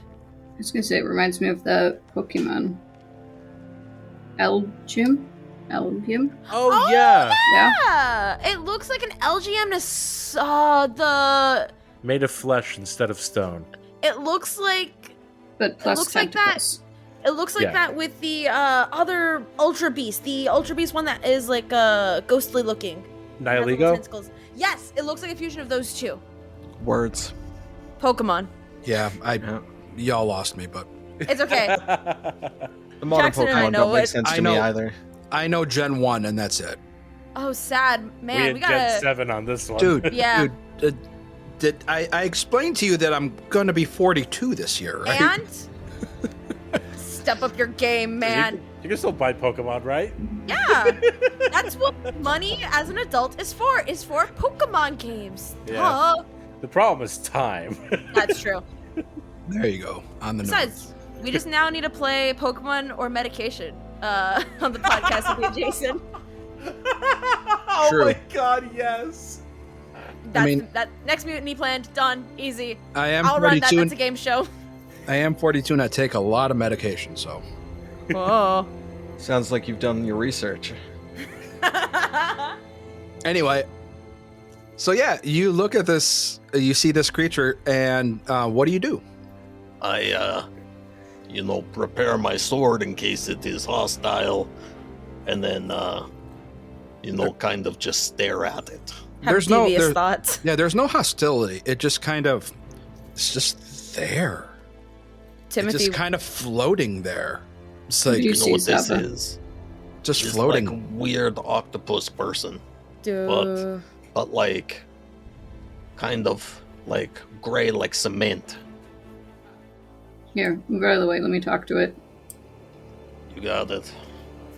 was going to say, it reminds me of the Pokemon. Elgyem? Oh, yeah. Yeah. It looks like an LGM made of flesh instead of stone. It looks like... But plus it looks tentacles. Like that. It looks like that with the other Ultra Beast. The Ultra Beast one that is like ghostly looking. Nihilego? Yes, it looks like a fusion of those two. Words. Pokemon. Yeah, y'all lost me, but... It's okay. The modern Jackson Pokemon don't make sense to me either. I know Gen 1, and that's it. Oh, sad. Man, we gotta... Gen 7 on this one. Dude, yeah. Did I explained to you that I'm going to be 42 this year, right? And? Step up your game, man. You can still buy Pokemon, right? Yeah. That's what money as an adult is for Pokemon games. Yeah. The problem is time. That's true. There you go. On the Besides, we just now need to play Pokemon or medication on the podcast with you, Jason. Oh True. My God, yes. That next mutiny planned, done, easy. I'll run that. That's a game show. I am 42 and I take a lot of medication, so. Oh. Sounds like you've done your research. Anyway, so yeah, you look at this, you see this creature, and what do? I, prepare my sword in case it is hostile, and then, kind of just stare at it. There's thoughts. Yeah, there's no hostility. It just kind of, it's just there. Timothy, it's just kind of floating there. It's like, you know what this is? Just it's floating. Like weird octopus person. Dude. But like, kind of like gray, like cement. Here, move out of the way. Let me talk to it. You got it.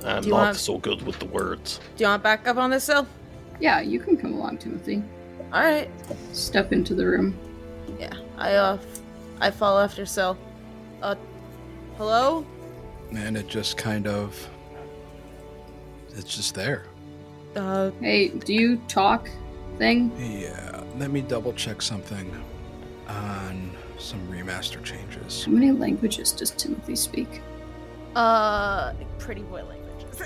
I'm not so good with the words. Do you want back up on this, Sil? Yeah, you can come along, Timothy. All right. Step into the room. Yeah, I follow after Sil. Hello? And it just kind of, it's just there. Hey, do you talk thing? Yeah, let me double check something on some remaster changes. How many languages does Timothy speak? Pretty boy languages.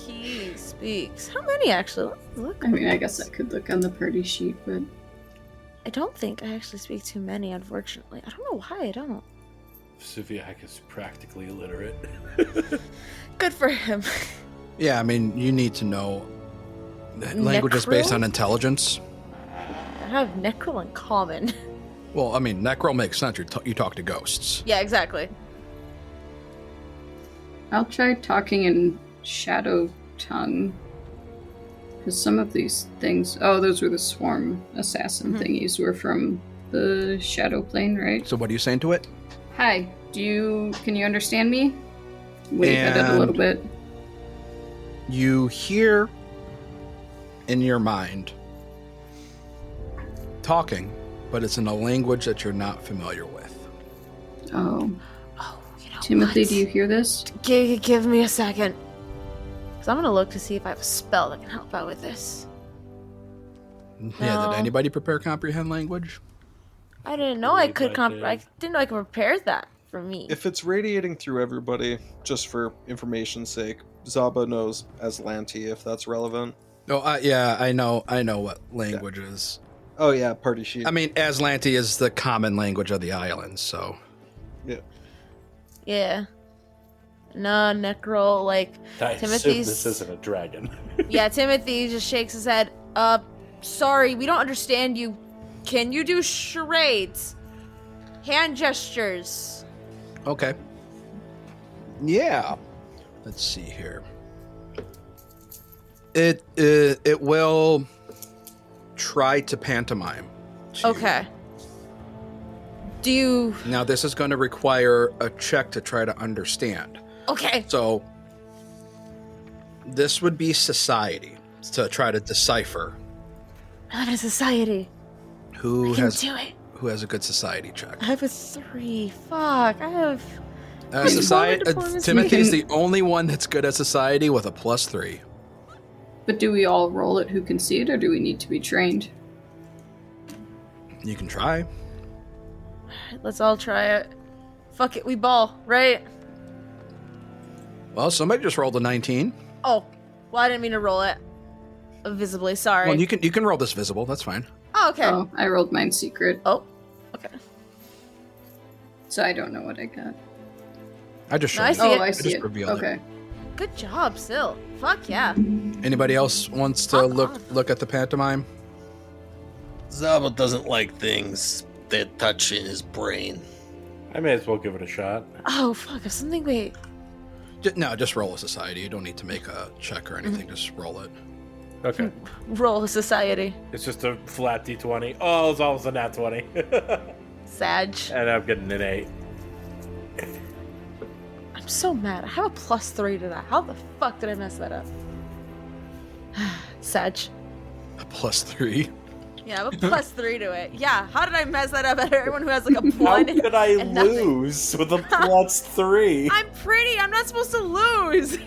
He speaks. How many actually? Let's look. I mean, I guess I could look on the party sheet, but I don't think I actually speak too many, unfortunately. I don't know why I don't. Saviak is practically illiterate. Good for him. Yeah, I mean, you need to know that languages based on intelligence. I have Necrol in common. Well, I mean, Necrol makes sense. You talk to ghosts. Yeah, exactly. I'll try talking in Shadow Tongue. Because some of these things... Oh, those were the Swarm Assassin thingies. Were from the Shadow Plane, right? So what are you saying to it? Hi, can you understand me? Wait at it a little bit. You hear in your mind talking, but it's in a language that you're not familiar with. Oh, Timothy, what? do you hear this? Give me a second. So I'm gonna look to see if I have a spell that can help out with this. Yeah, No. did anybody prepare comprehend language? I didn't know I could I did. I didn't know I could prepare that for me. If it's radiating through everybody, just for information's sake, Zaba knows Aslanti, if that's relevant. Oh, yeah, I know what language is. Oh yeah, party sheet. I mean, Aslanti is the common language of the island, so. Yeah. Yeah. No, Necro, like, I assume Timothy's... this isn't a dragon. Yeah, Timothy just shakes his head. Sorry, we don't understand you. Can you do charades? Hand gestures. Okay. Yeah. Let's see here. It will try to pantomime. Okay. Do you... Now, this is going to require a check to try to understand. Okay. So, this would be society to try to decipher. I live in a society. Who I can has do it. Who has a good society check? I have a 3. Fuck. I have... Society. diplomacy. Timothy's the only one that's good at society with a +3. But do we all roll it who can see it, or do we need to be trained? You can try. Let's all try it. Fuck it, we ball, right? Well, somebody just rolled a 19. Oh, well, I didn't mean to roll it visibly. Sorry. Well, you can roll this visible. That's fine. Oh, okay. Oh, I rolled mine secret, Oh, okay. so I don't know what I got. I just No, showed I you. see it. I I see just it. revealed Okay. Good job, Sil. Fuck yeah. Anybody else wants to Fuck off. look at the pantomime? Zaba doesn't like things that touch in his brain. I may as well give it a shot. Oh, fuck. If something... Wait. No, just roll a society. You don't need to make a check or anything. Just roll it. Okay. Roll a society. It's just a flat D20. Oh, it's almost a nat 20. Sag. And I'm getting an 8. I'm so mad. I have a +3 to that. How the fuck did I mess that up? Sag. A +3. Yeah, I have a +3 to it. Yeah, how did I mess that up at everyone who has like a 1 How could I and nothing? lose with a +3? I'm pretty. I'm not supposed to lose.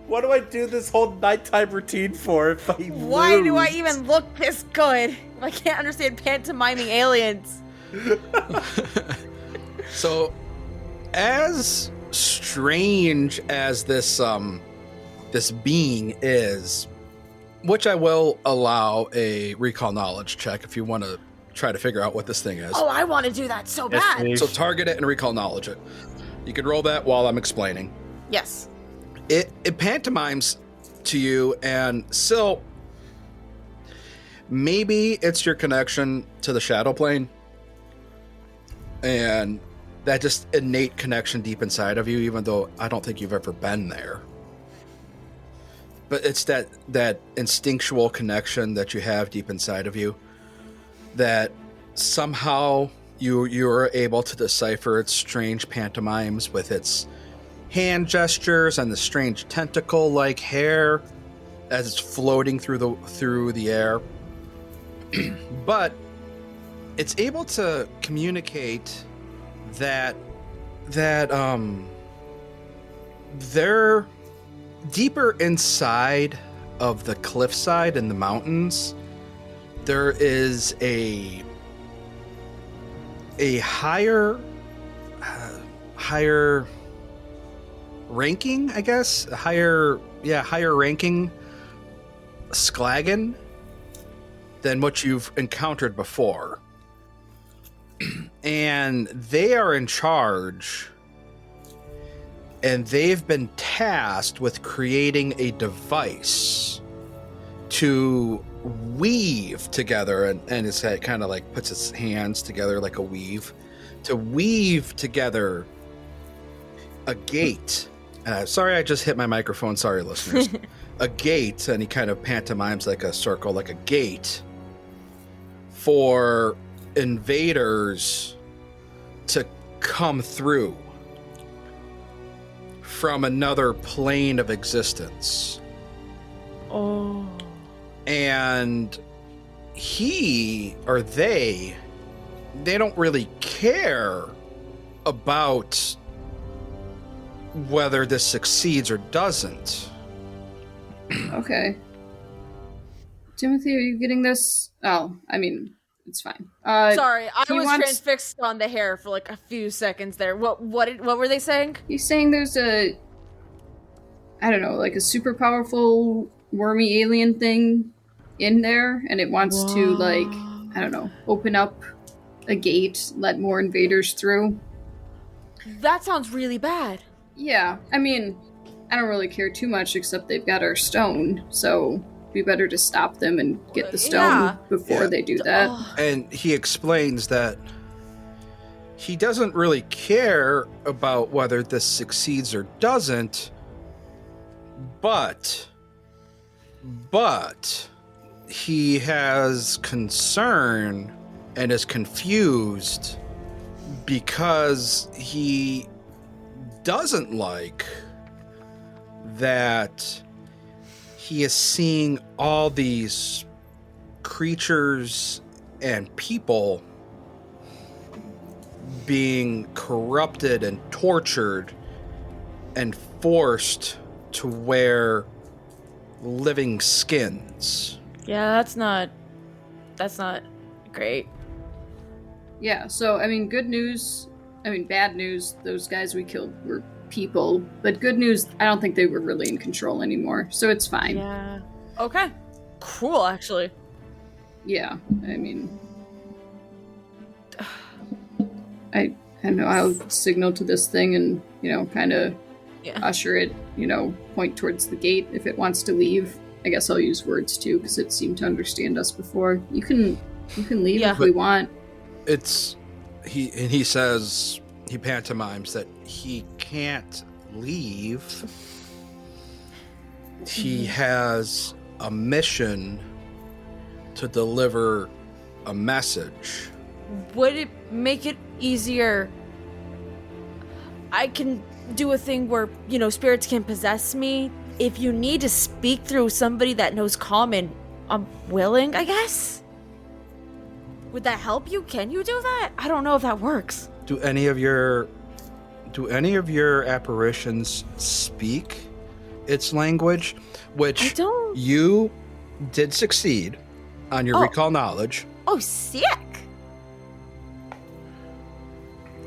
What do I do this whole nighttime routine for if I Why lose? do I even look this good if I can't understand pantomiming aliens? So, as strange as this this being is, which I will allow a recall knowledge check if you want to try to figure out what this thing is. Oh, I want to do that so Yes, bad. please. So target it and recall knowledge it. You can roll that while I'm explaining. Yes. It pantomimes to you, and Sil, maybe it's your connection to the shadow plane, and that just innate connection deep inside of you, even though I don't think you've ever been there. But it's that instinctual connection that you have deep inside of you that somehow you're able to decipher its strange pantomimes with its hand gestures and the strange tentacle-like hair as it's floating through the air. But it's able to communicate that they're deeper inside of the cliffside and the mountains. There is a higher ranking, I guess, higher ranking Sklagan than what you've encountered before. And they are in charge, and they've been tasked with creating a device to weave together, and it's kind of like puts its hands together like a weave, to weave together a gate. Sorry, I just hit my microphone. Sorry, listeners. A gate, and he kind of pantomimes like a circle, like a gate for invaders to come through from another plane of existence. Oh. And he or they don't really care about whether this succeeds or doesn't. Okay. Timothy, are you getting this? Oh, I mean, it's fine. Sorry, I was transfixed on the hair for like a few seconds there. What were they saying? He's saying there's I don't know, like a super powerful wormy alien thing in there, and it wants to, like, I don't know, open up a gate, let more invaders through. That sounds really bad. Yeah, I mean, I don't really care too much, except they've got our stone, so it'd be better to stop them and get the stone before they do that. And he explains that he doesn't really care about whether this succeeds or doesn't, but he has concern and is confused because he doesn't like that he is seeing all these creatures and people being corrupted and tortured and forced to wear living skins. Yeah, that's not great. Yeah, so, I mean, bad news, those guys we killed were people, but good news, I don't think they were really in control anymore, so it's fine. Yeah. Okay. Cool, actually. Yeah, I mean, I don't know, I'll signal to this thing and, kind of usher it, point towards the gate if it wants to leave. I guess I'll use words too, because it seemed to understand us before. You can leave if we want. He says, he pantomimes that he can't leave. He has a mission to deliver a message. Would it make it easier? I can do a thing where, spirits can possess me. If you need to speak through somebody that knows common, I'm willing, I guess? Would that help you? Can you do that? I don't know if that works. Do any of your apparitions speak its language? Which you did succeed on your recall knowledge. Oh, sick!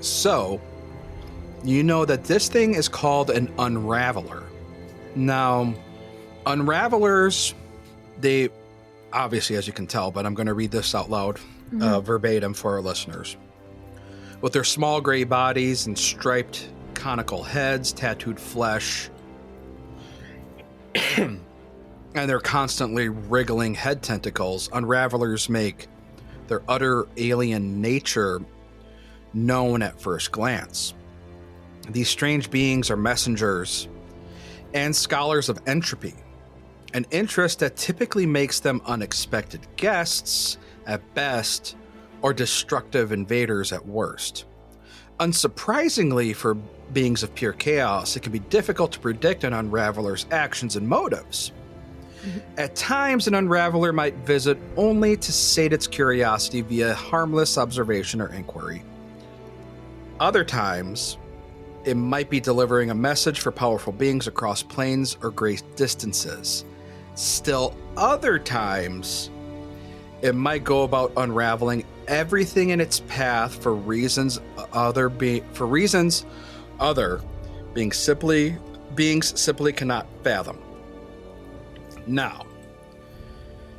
So, you know that this thing is called an unraveler. Now, unravelers, they obviously, as you can tell, but I'm going to read this out loud verbatim for our listeners. With their small gray bodies and striped conical heads, tattooed flesh, and their constantly wriggling head tentacles, unravelers make their utter alien nature known at first glance. These strange beings are messengers and scholars of entropy, an interest that typically makes them unexpected guests at best or destructive invaders at worst. Unsurprisingly, for beings of pure chaos, it can be difficult to predict an unraveler's actions and motives. At times, an unraveler might visit only to sate its curiosity via harmless observation or inquiry. Other times, it might be delivering a message for powerful beings across planes or great distances. Still, other times, it might go about unraveling everything in its path for reasons other beings simply cannot fathom. Now,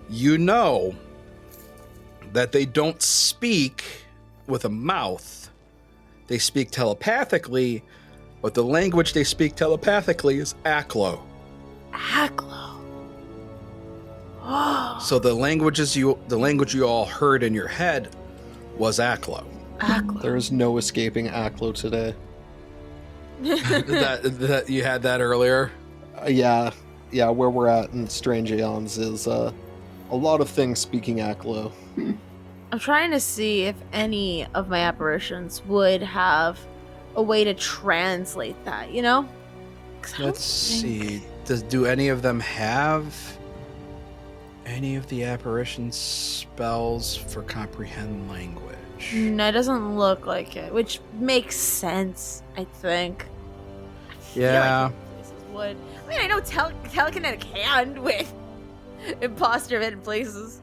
you know that they don't speak with a mouth. They speak telepathically, but the language they speak telepathically is Aklo. Aklo. So the language you all heard in your head was Aklo. Aklo. There is no escaping Aklo today. that you had that earlier? Yeah, where we're at in Strange Aeons is a lot of things speaking Aklo. I'm trying to see if any of my apparitions would have a way to translate that, Let's see. Do any of them have any of the apparition spells for comprehend language? No, it doesn't look like it, which makes sense, I think. Yeah. would. I mean, I know telekinetic hand with imposter hidden places.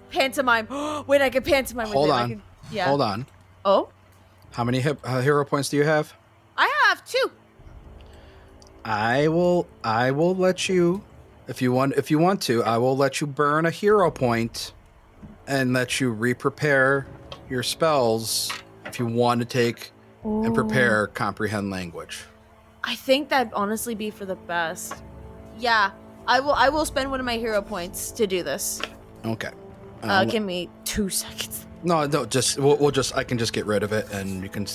Pantomime. Wait, I can pantomime with it. Hold on. Yeah. Hold on. Oh? How many hero points do you have? I have 2. I will let you, if you want to, I will let you burn a hero point and let you re-prepare your spells if you want to take and prepare comprehend language. I think that'd honestly be for the best. Yeah, I will spend one of my hero points to do this. Okay. Give me 2 seconds. No, just I can just get rid of it, and you can,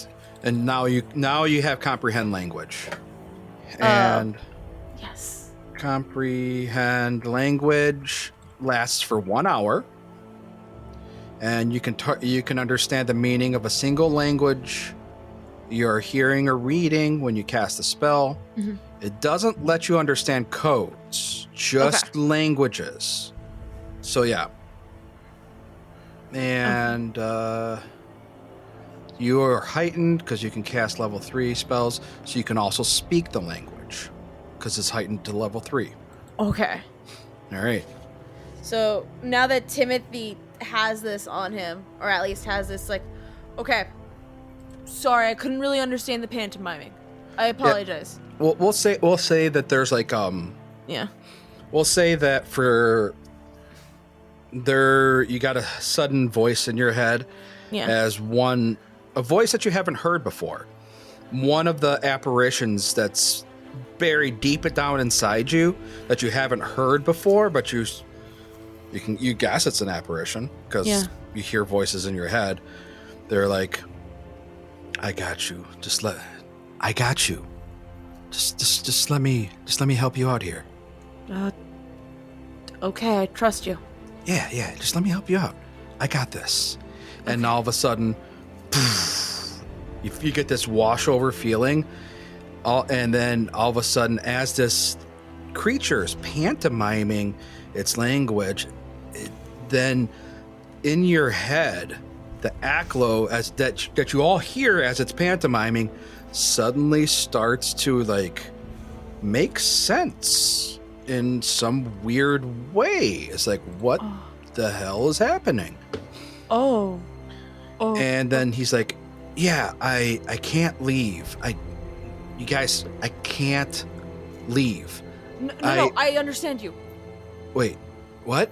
and now you have comprehend language, and yes, comprehend language lasts for 1 hour, and you can understand the meaning of a single language you're hearing or reading when you cast a spell. Mm-hmm. It doesn't let you understand codes, just languages. So yeah. And you are heightened because you can cast level 3 spells, so you can also speak the language because it's heightened to level 3. Okay. All right. So now that Timothy has this on him, or at least has this, like, okay, sorry, I couldn't really understand the pantomiming. I apologize. Yeah. We'll say that there's like Yeah. We'll say that for there you got a sudden voice in your head as a voice that you haven't heard before. One of the apparitions that's buried deep down inside you that you haven't heard before, but you guess it's an apparition because you hear voices in your head. They're like, I got you. Just let me help you out here. Okay, I trust you. Yeah, just let me help you out. I got this. Okay. And all of a sudden, you get this washover feeling. And then all of a sudden, as this creature is pantomiming its language, then in your head, the Aklo that you all hear as it's pantomiming suddenly starts to like make sense in some weird way. It's like, what the hell is happening? Oh. And then he's like, yeah, I can't leave. You guys, I can't leave. No, I understand you. Wait, what?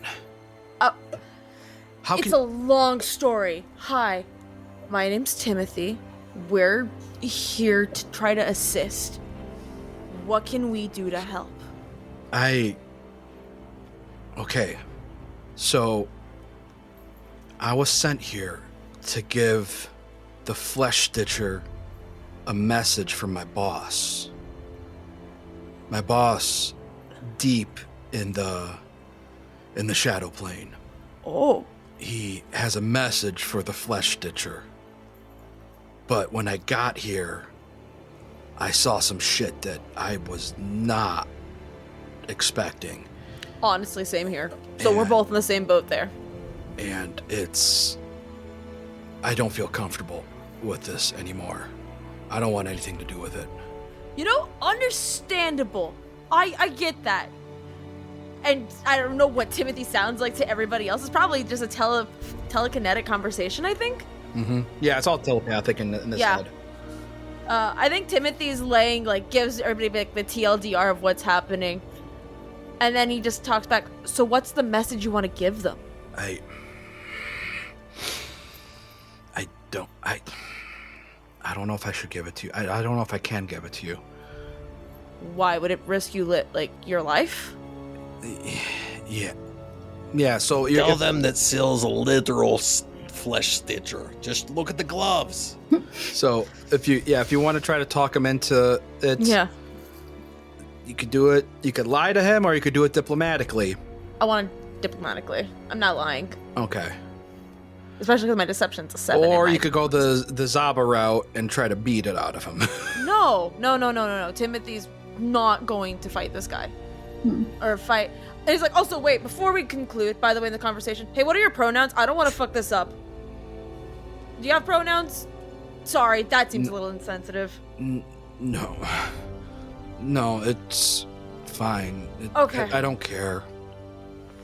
It's a long story. Hi, my name's Timothy. We're here to try to assist. What can we do to help? Okay, so I was sent here to give the Flesh Stitcher a message from my boss. My boss, deep in the shadow plane. Oh. He has a message for the Flesh Stitcher. But when I got here, I saw some shit that I was not expecting. Honestly, same here. So we're both in the same boat there. And I don't feel comfortable with this anymore. I don't want anything to do with it. Understandable. I get that. And I don't know what Timothy sounds like to everybody else. It's probably just a telekinetic conversation, I think. Mm-hmm. Yeah, it's all telepathic in this head. I think Timothy's gives everybody the TLDR of what's happening. And then he just talks back, so what's the message you want to give them? I don't know if I should give it to you. I don't know if I can give it to you. Why? Would it risk you your life? Yeah, so you tell them that Sill's a literal flesh stitcher. Just look at the gloves. So if you want to try to talk him into it, you could do it. You could lie to him, or you could do it diplomatically. I want it diplomatically. I'm not lying. Okay. Especially because my deception's a 7. Or you could go the Zaba route and try to beat it out of him. No. Timothy's not going to fight this guy. Or fight. And he's like, also, wait, before we conclude, by the way, in the conversation, hey, what are your pronouns? I don't want to fuck this up. Do you have pronouns? Sorry, that seems a little insensitive. No. No, it's fine. Okay. I don't care.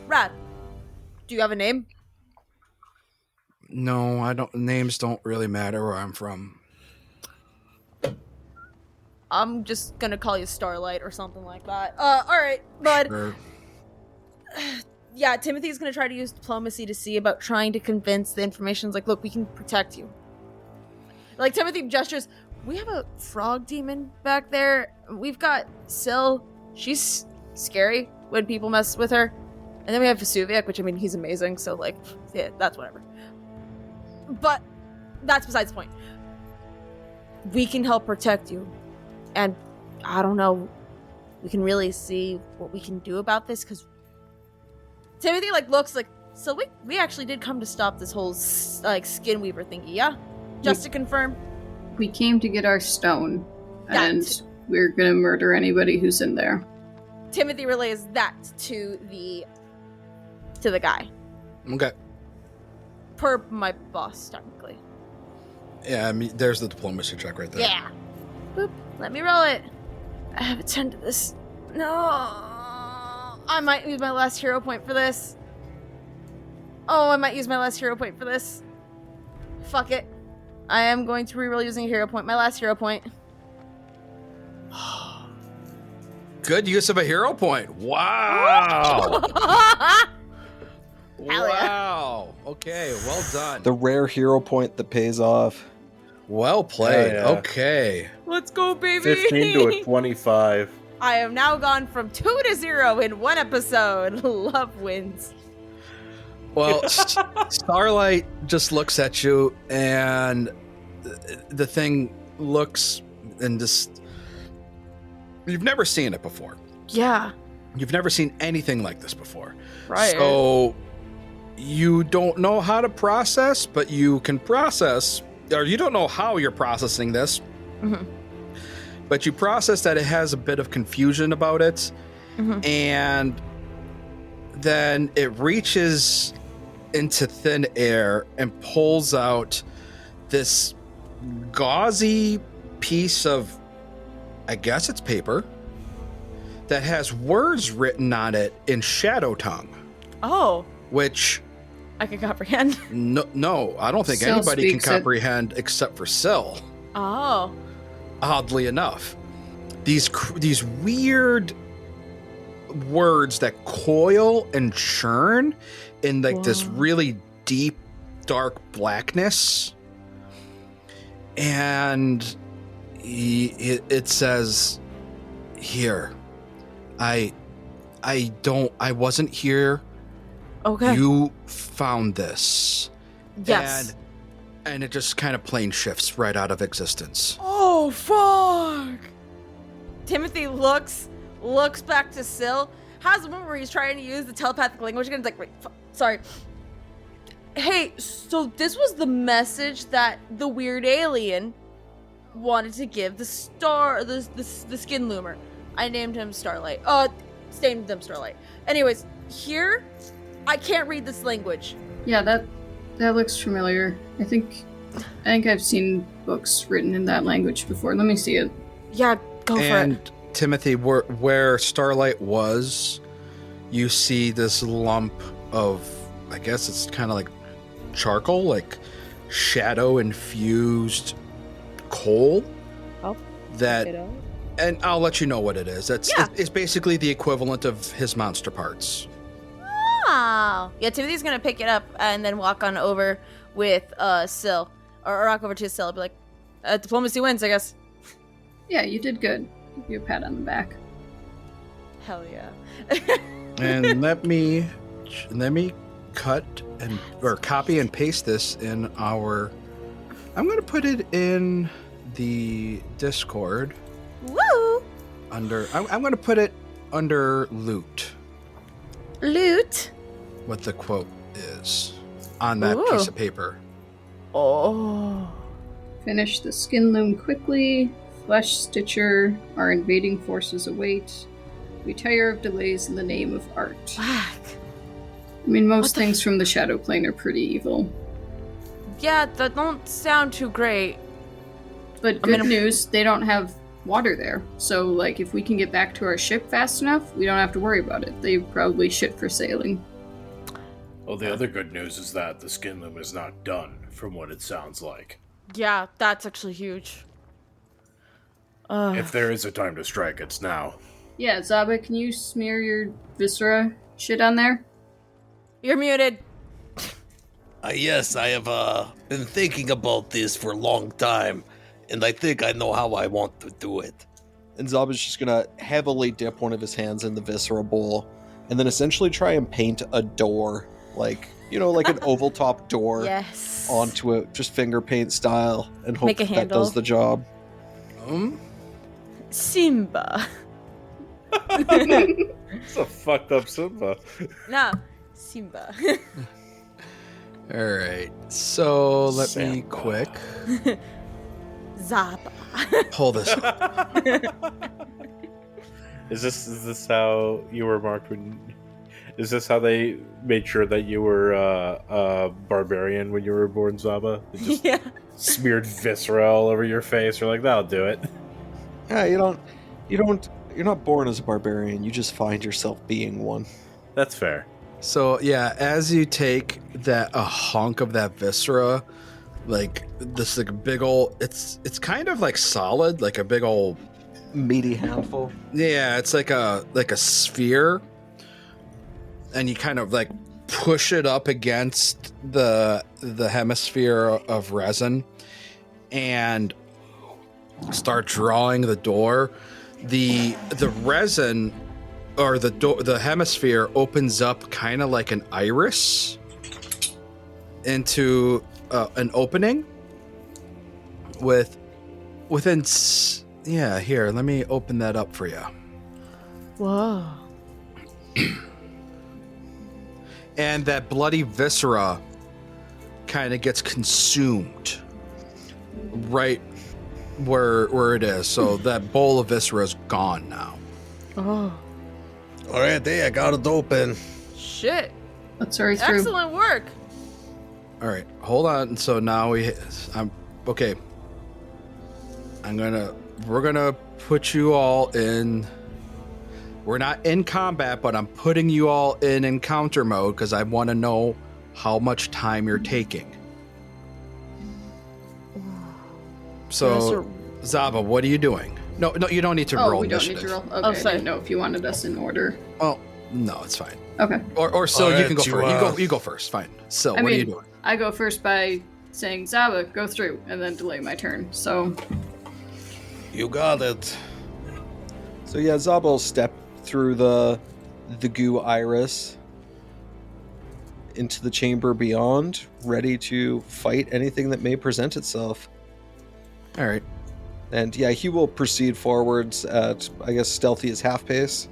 Rad, do you have a name? No, I don't. Names don't really matter where I'm from. I'm just gonna call you Starlight or something like that. Alright, bud. Sure. Yeah, Timothy's gonna try to use diplomacy to see about trying to convince the information's like, look, we can protect you. Like, Timothy gestures, we have a frog demon back there. We've got Syl. She's scary when people mess with her. And then we have Vesuviac, which, I mean, he's amazing, so, like, yeah, that's whatever. But that's besides the point. We can help protect you. And, I don't know, we can really see what we can do about this, because Timothy, like, looks like, so we actually did come to stop this whole, like, skin weaver thingy, yeah? Just to confirm. We came to get our stone, and we're gonna murder anybody who's in there. Timothy relays that to the guy. Okay. Per my boss, technically. Yeah, I mean, there's the diplomacy check right there. Yeah. Boop. Let me roll it. I have a 10 to this. No. I might use my last hero point for this. Oh, I might use my last hero point for this. Fuck it. I am going to reroll using a hero point. My last hero point. Good use of a hero point. Wow. Hell yeah. Wow. Okay, well done. The rare hero point that pays off. Well played. Yeah, yeah. Okay. Let's go, baby. 15 to a 25. I have now gone from 2 to 0 in one episode. Love wins. Well, Starlight just looks at you, and the thing looks and just... You've never seen it before. Yeah. You've never seen anything like this before. Right. So you don't know how to process, but you can process, or you don't know how you're processing this, but you process that it has a bit of confusion about it, and then it reaches into thin air and pulls out this gauzy piece of, I guess it's paper, that has words written on it in shadow tongue. Oh. Which I can comprehend. No, I don't think Syl anybody can speaks it. comprehend except for Syl. Oh. Oddly enough, these weird words that coil and churn in like this really deep, dark blackness, and it says, "Here, I wasn't here. Okay. You found this." Yes. And it just kind of plane shifts right out of existence. Oh, fuck! Timothy looks back to Syl, has a moment where he's trying to use the telepathic language again. He's like, wait, sorry. Hey, so this was the message that the weird alien wanted to give the skin loomer. I named him Starlight. Named them Starlight. Anyways, here, I can't read this language. Yeah, that looks familiar. I think I've seen books written in that language before. Let me see it. Yeah, go for it. And Timothy, where Starlight was, you see this lump of, I guess it's kind of like charcoal, like shadow infused coal. Oh, that, and I'll let you know what it is. It's basically the equivalent of his monster parts. Oh. Yeah, Timothy's gonna pick it up and then walk on over with Syl, or walk over to Syl and be like, diplomacy wins, I guess. Yeah, you did good. Give you a pat on the back. Hell yeah. And let me cut or copy and paste this in our. I'm gonna put it in the Discord. Woo! I'm gonna put it under loot. Loot. What the quote is on that piece of paper. Oh. Finish the skin loom quickly. Flesh Stitcher. Our invading forces await. We tire of delays in the name of art. Whack. I mean, most things from the Shadow Plane are pretty evil. Yeah, that don't sound too great. But good news, they don't have water there. So, like, if we can get back to our ship fast enough, we don't have to worry about it. They probably ship for sailing. Well, the other good news is that the skin loom is not done, from what it sounds like. Yeah, that's actually huge. If there is a time to strike, it's now. Yeah, Zaba, can you smear your viscera shit on there? You're muted. Yes, I have been thinking about this for a long time, and I think I know how I want to do it. And Zaba's just gonna heavily dip one of his hands in the viscera bowl, and then essentially try and paint a door, like an oval top door, Yes. onto it, just finger paint style, and hope Make a that handle. does the job. Simba. It's a fucked up Simba. No, Simba. All right. So let me quick Zappa. pull this up. Is this how you were marked when? Is this how they made sure that you were a barbarian when you were born, Zaba? They just Yeah. smeared viscera all over your face. You're like, that'll do it. Yeah, you're not born as a barbarian. You just find yourself being one. That's fair. So yeah, as you take a hunk of that viscera, like this like big old, it's kind of like solid, like a big old Meaty handful. Yeah, it's like a sphere, and you kind of like push it up against the hemisphere of resin, and start drawing the door. The resin or the hemisphere opens up kind of like an iris into an opening within. Yeah, here, let me open that up for you. Whoa. And that bloody viscera kind of gets consumed right where it is. So that bowl of viscera is gone now. Oh. All right, there, I got it open. Shit. Let's hurry through. Excellent work. All right, hold on. So now I'm okay. We're gonna put you all in. We're not in combat, but I'm putting you all in encounter mode because I want to know how much time you're taking. So, Zaba, what are you doing? No, you don't need to roll we don't initiative. need to roll. Okay, I sorry. didn't know if you wanted us in order. Oh, no, it's fine. Okay. Or so All you can right, go first. You go first. Fine. So, what are you doing? I go first by saying, Zaba, go through, and then delay my turn. So, You got it. So yeah, Zaba will step through the goo iris into the chamber beyond, ready to fight anything that may present itself. All right. And yeah, he will proceed forwards at, I guess, stealthy as half pace.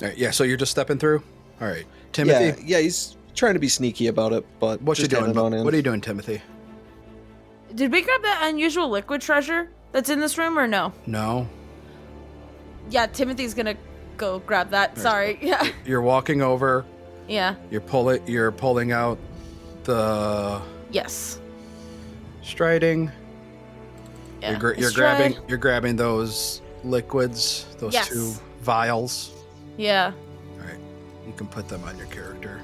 All right. Yeah. So you're just stepping through. All right, Timothy. Yeah, he's trying to be sneaky about it, but What you just doing? heading on in. What are you doing, Timothy? Did we grab that unusual liquid treasure that's in this room or no? No. Yeah, Timothy's gonna go grab that. Sorry. Yeah. You're walking over. Yeah. You're pulling out the Yes. striding. Yeah. You're grabbing those liquids, those Yes. 2 vials. Yeah. All right. You can put them on your character.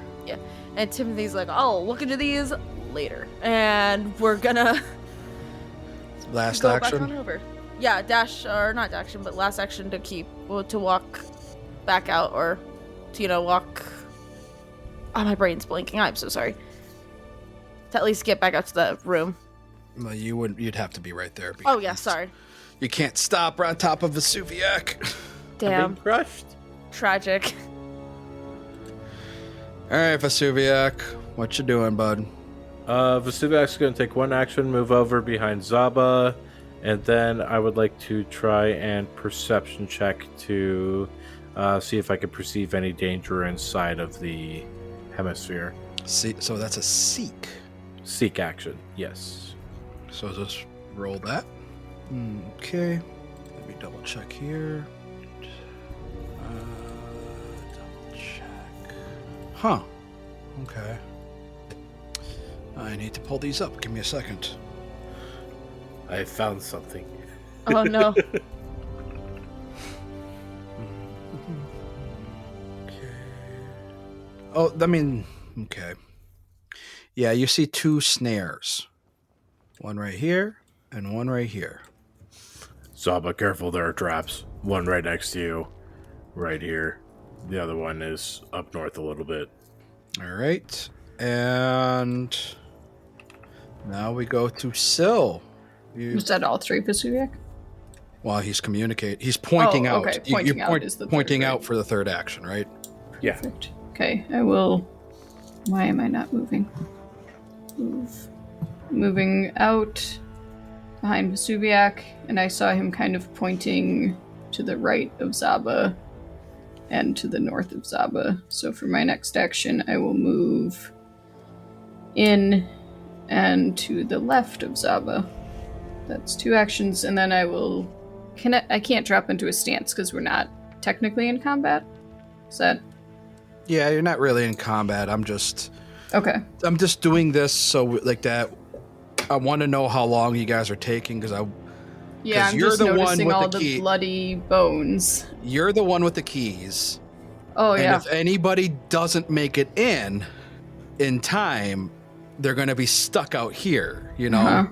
And Timothy's like, I'll look into these later. And we're gonna Last go action. back on over. Yeah, not action, but last action to walk back out or to, walk. Oh, my brain's blinking. I'm so sorry. To at least get back out to the room. Well, you'd have to be right there. Oh, yeah, because sorry. You can't stop right on top of Vesuviac. Damn. Crushed. Tragic. All right, Vesuviac, what you doing, bud? Vesuviac's going to take one action, move over behind Zaba, and then I would like to try and perception check to see if I can perceive any danger inside of the hemisphere. See, so that's a seek. Seek action, yes. So just roll that. Okay. Let me double check here. Double check. Huh. Okay. I need to pull these up. Give me a second. I found something. Oh no. Oh, I mean, okay. Yeah, you see 2 snares. One right here and one right here. Zaba, careful, there are traps. One right next to you, right here. The other one is up north a little bit. All right. And now we go to Syl. Was that all 3 Vesuviac? Well, he's communicating. He's pointing out. Okay. Pointing out is the pointing third, out right? for the third action, right? Yeah. Perfect. Okay, I will... Why am I not moving? Move. Moving out behind Vesuviac, and I saw him kind of pointing to the right of Zaba and to the north of Zaba. So for my next action, I will move in and to the left of Zaba. That's 2 actions, and then I will... I can't drop into a stance because we're not technically in combat. Is that... Yeah, you're not really in combat. I'm just doing this so like that. I want to know how long you guys are taking because I'm you're just noticing all the bloody bones. You're the one with the keys. Oh, and yeah. if anybody doesn't make it in time, they're going to be stuck out here, you know? Uh-huh.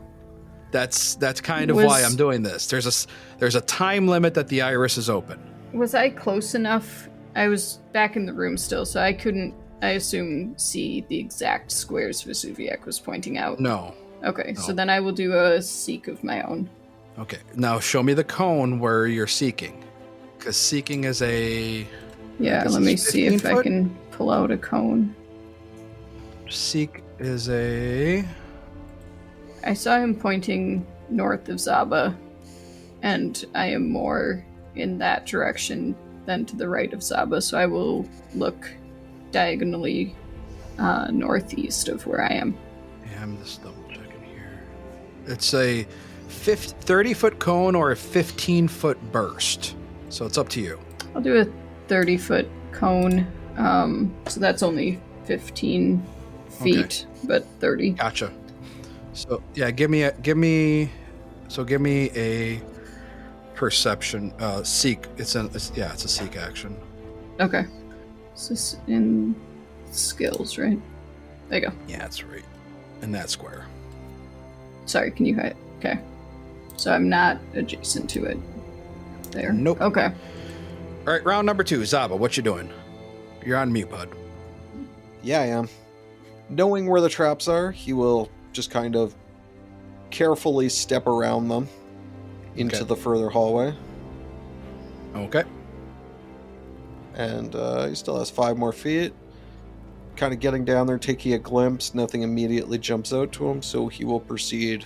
That's kind of why I'm doing this. There's a time limit that the iris is open. Was I close enough? I was back in the room still, so I couldn't, I assume, see the exact squares Vesuviac was pointing out. No. Okay, No. so then I will do a seek of my own. Okay, now show me the cone where you're seeking. Because seeking is a... Yeah, let me see if I can pull out a cone. Seek is a... I saw him pointing north of Zaba, and I am more in that direction than to the right of Zaba, so I will look diagonally northeast of where I am. Yeah, I'm just double checking here. It's a 30-foot cone or a 15-foot burst. So it's up to you. I'll do a 30-foot cone. So that's only 15 feet, but 30. Gotcha. So yeah, give me a perception seek. It's a seek action. Okay. Is this in skills, right? There you go. Yeah, that's right. In that square. Sorry, can you hide? Okay. So I'm not adjacent to it. There. Nope. Okay. All right, round number 2. Zaba, what you doing? You're on mute, bud. Yeah, I am. Knowing where the traps are, he will just kind of carefully step around them into the further hallway. Okay. And he still has 5 more feet. Kind of getting down there, taking a glimpse. Nothing immediately jumps out to him, so he will proceed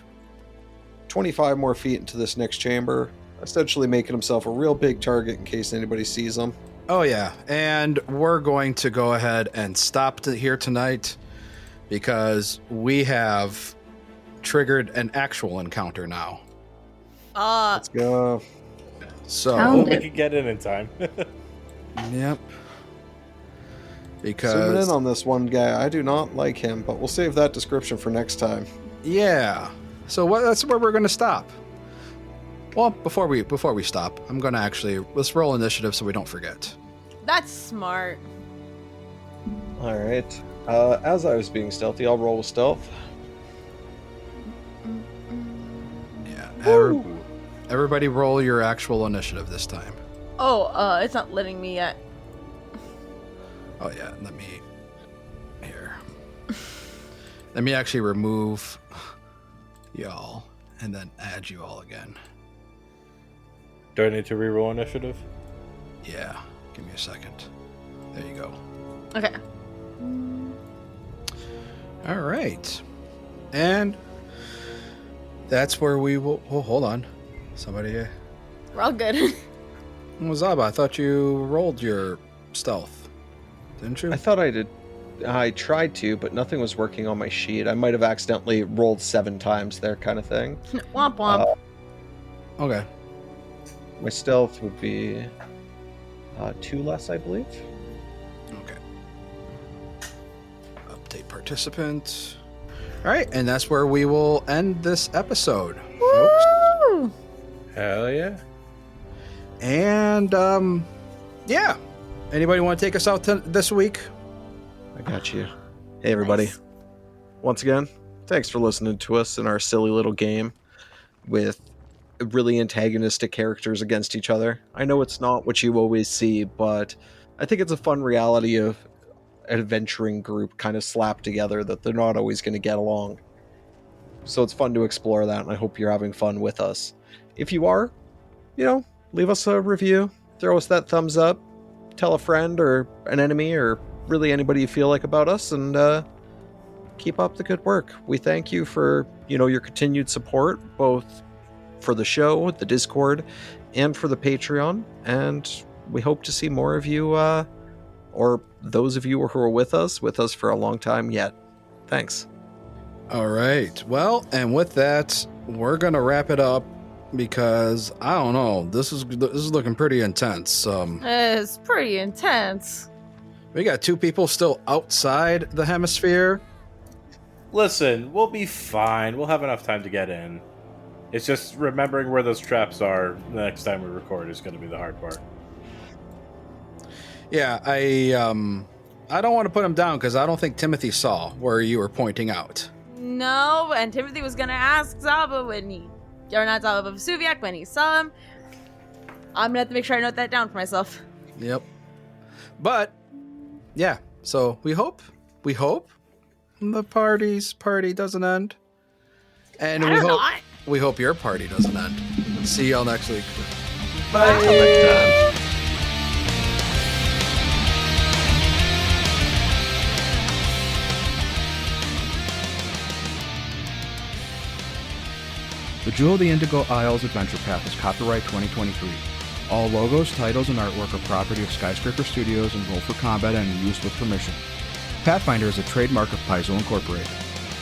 25 more feet into this next chamber, essentially making himself a real big target in case anybody sees him. Oh, yeah. And we're going to go ahead and stop here tonight because we have triggered an actual encounter now. Let's go. So we could get in time. Yep. Because zooming in on this one guy, I do not like him, but we'll save that description for next time. Yeah. So that's where we're going to stop. Well, before we stop, I'm going to let's roll initiative so we don't forget. That's smart. All right. As I was being stealthy, I'll roll with stealth. Yeah. Everybody roll your actual initiative this time. Oh, it's not letting me yet. Oh, yeah. Let me actually remove y'all and then add you all again. Do I need to reroll initiative? Yeah. Give me a second. There you go. Okay. All right. And that's where we will... Oh, hold on. Somebody... We're all good. Zaba, I thought you rolled your stealth. Didn't you? I thought I did. I tried to, but nothing was working on my sheet. I might have accidentally rolled 7 times there, kind of thing. Womp womp. Okay. My stealth would be 2 less, I believe. Okay. Update participant. All right, and that's where we will end this episode. Woo! Hell yeah. And, yeah. Anybody want to take us out this week? I got you. Hey, everybody. Nice. Once again, thanks for listening to us in our silly little game with really antagonistic characters against each other. I know it's not what you always see, but I think it's a fun reality of an adventuring group kind of slapped together that they're not always going to get along. So it's fun to explore that, and I hope you're having fun with us. If you are, leave us a review, throw us that thumbs up, tell a friend or an enemy or really anybody you feel like about us, and keep up the good work. We thank you for, your continued support, both for the show, the Discord, and for the Patreon, and we hope to see more of you, or those of you who are with us for a long time yet. Thanks. All right. Well, and with that, we're going to wrap it up because, I don't know, this is looking pretty intense. It's pretty intense. We got 2 people still outside the hemisphere. Listen, we'll be fine. We'll have enough time to get in. It's just remembering where those traps are the next time we record is going to be the hard part. Yeah, I don't want to put him down because I don't think Timothy saw where you were pointing out. No, and Timothy was gonna ask Zaba Vesuviac when he saw him. I'm gonna have to make sure I note that down for myself. Yep. But yeah, so we hope the party doesn't end, and we hope your party doesn't end. See y'all next week. Bye. Until next time. The Jewel of the Indigo Isles Adventure Path is copyright 2023. All logos, titles, and artwork are property of Skyscraper Studios and Roll for Combat and used with permission. Pathfinder is a trademark of Paizo Incorporated.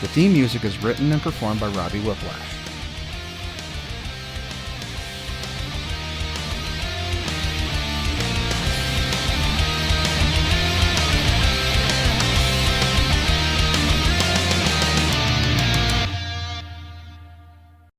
The theme music is written and performed by Robbie Whiplash.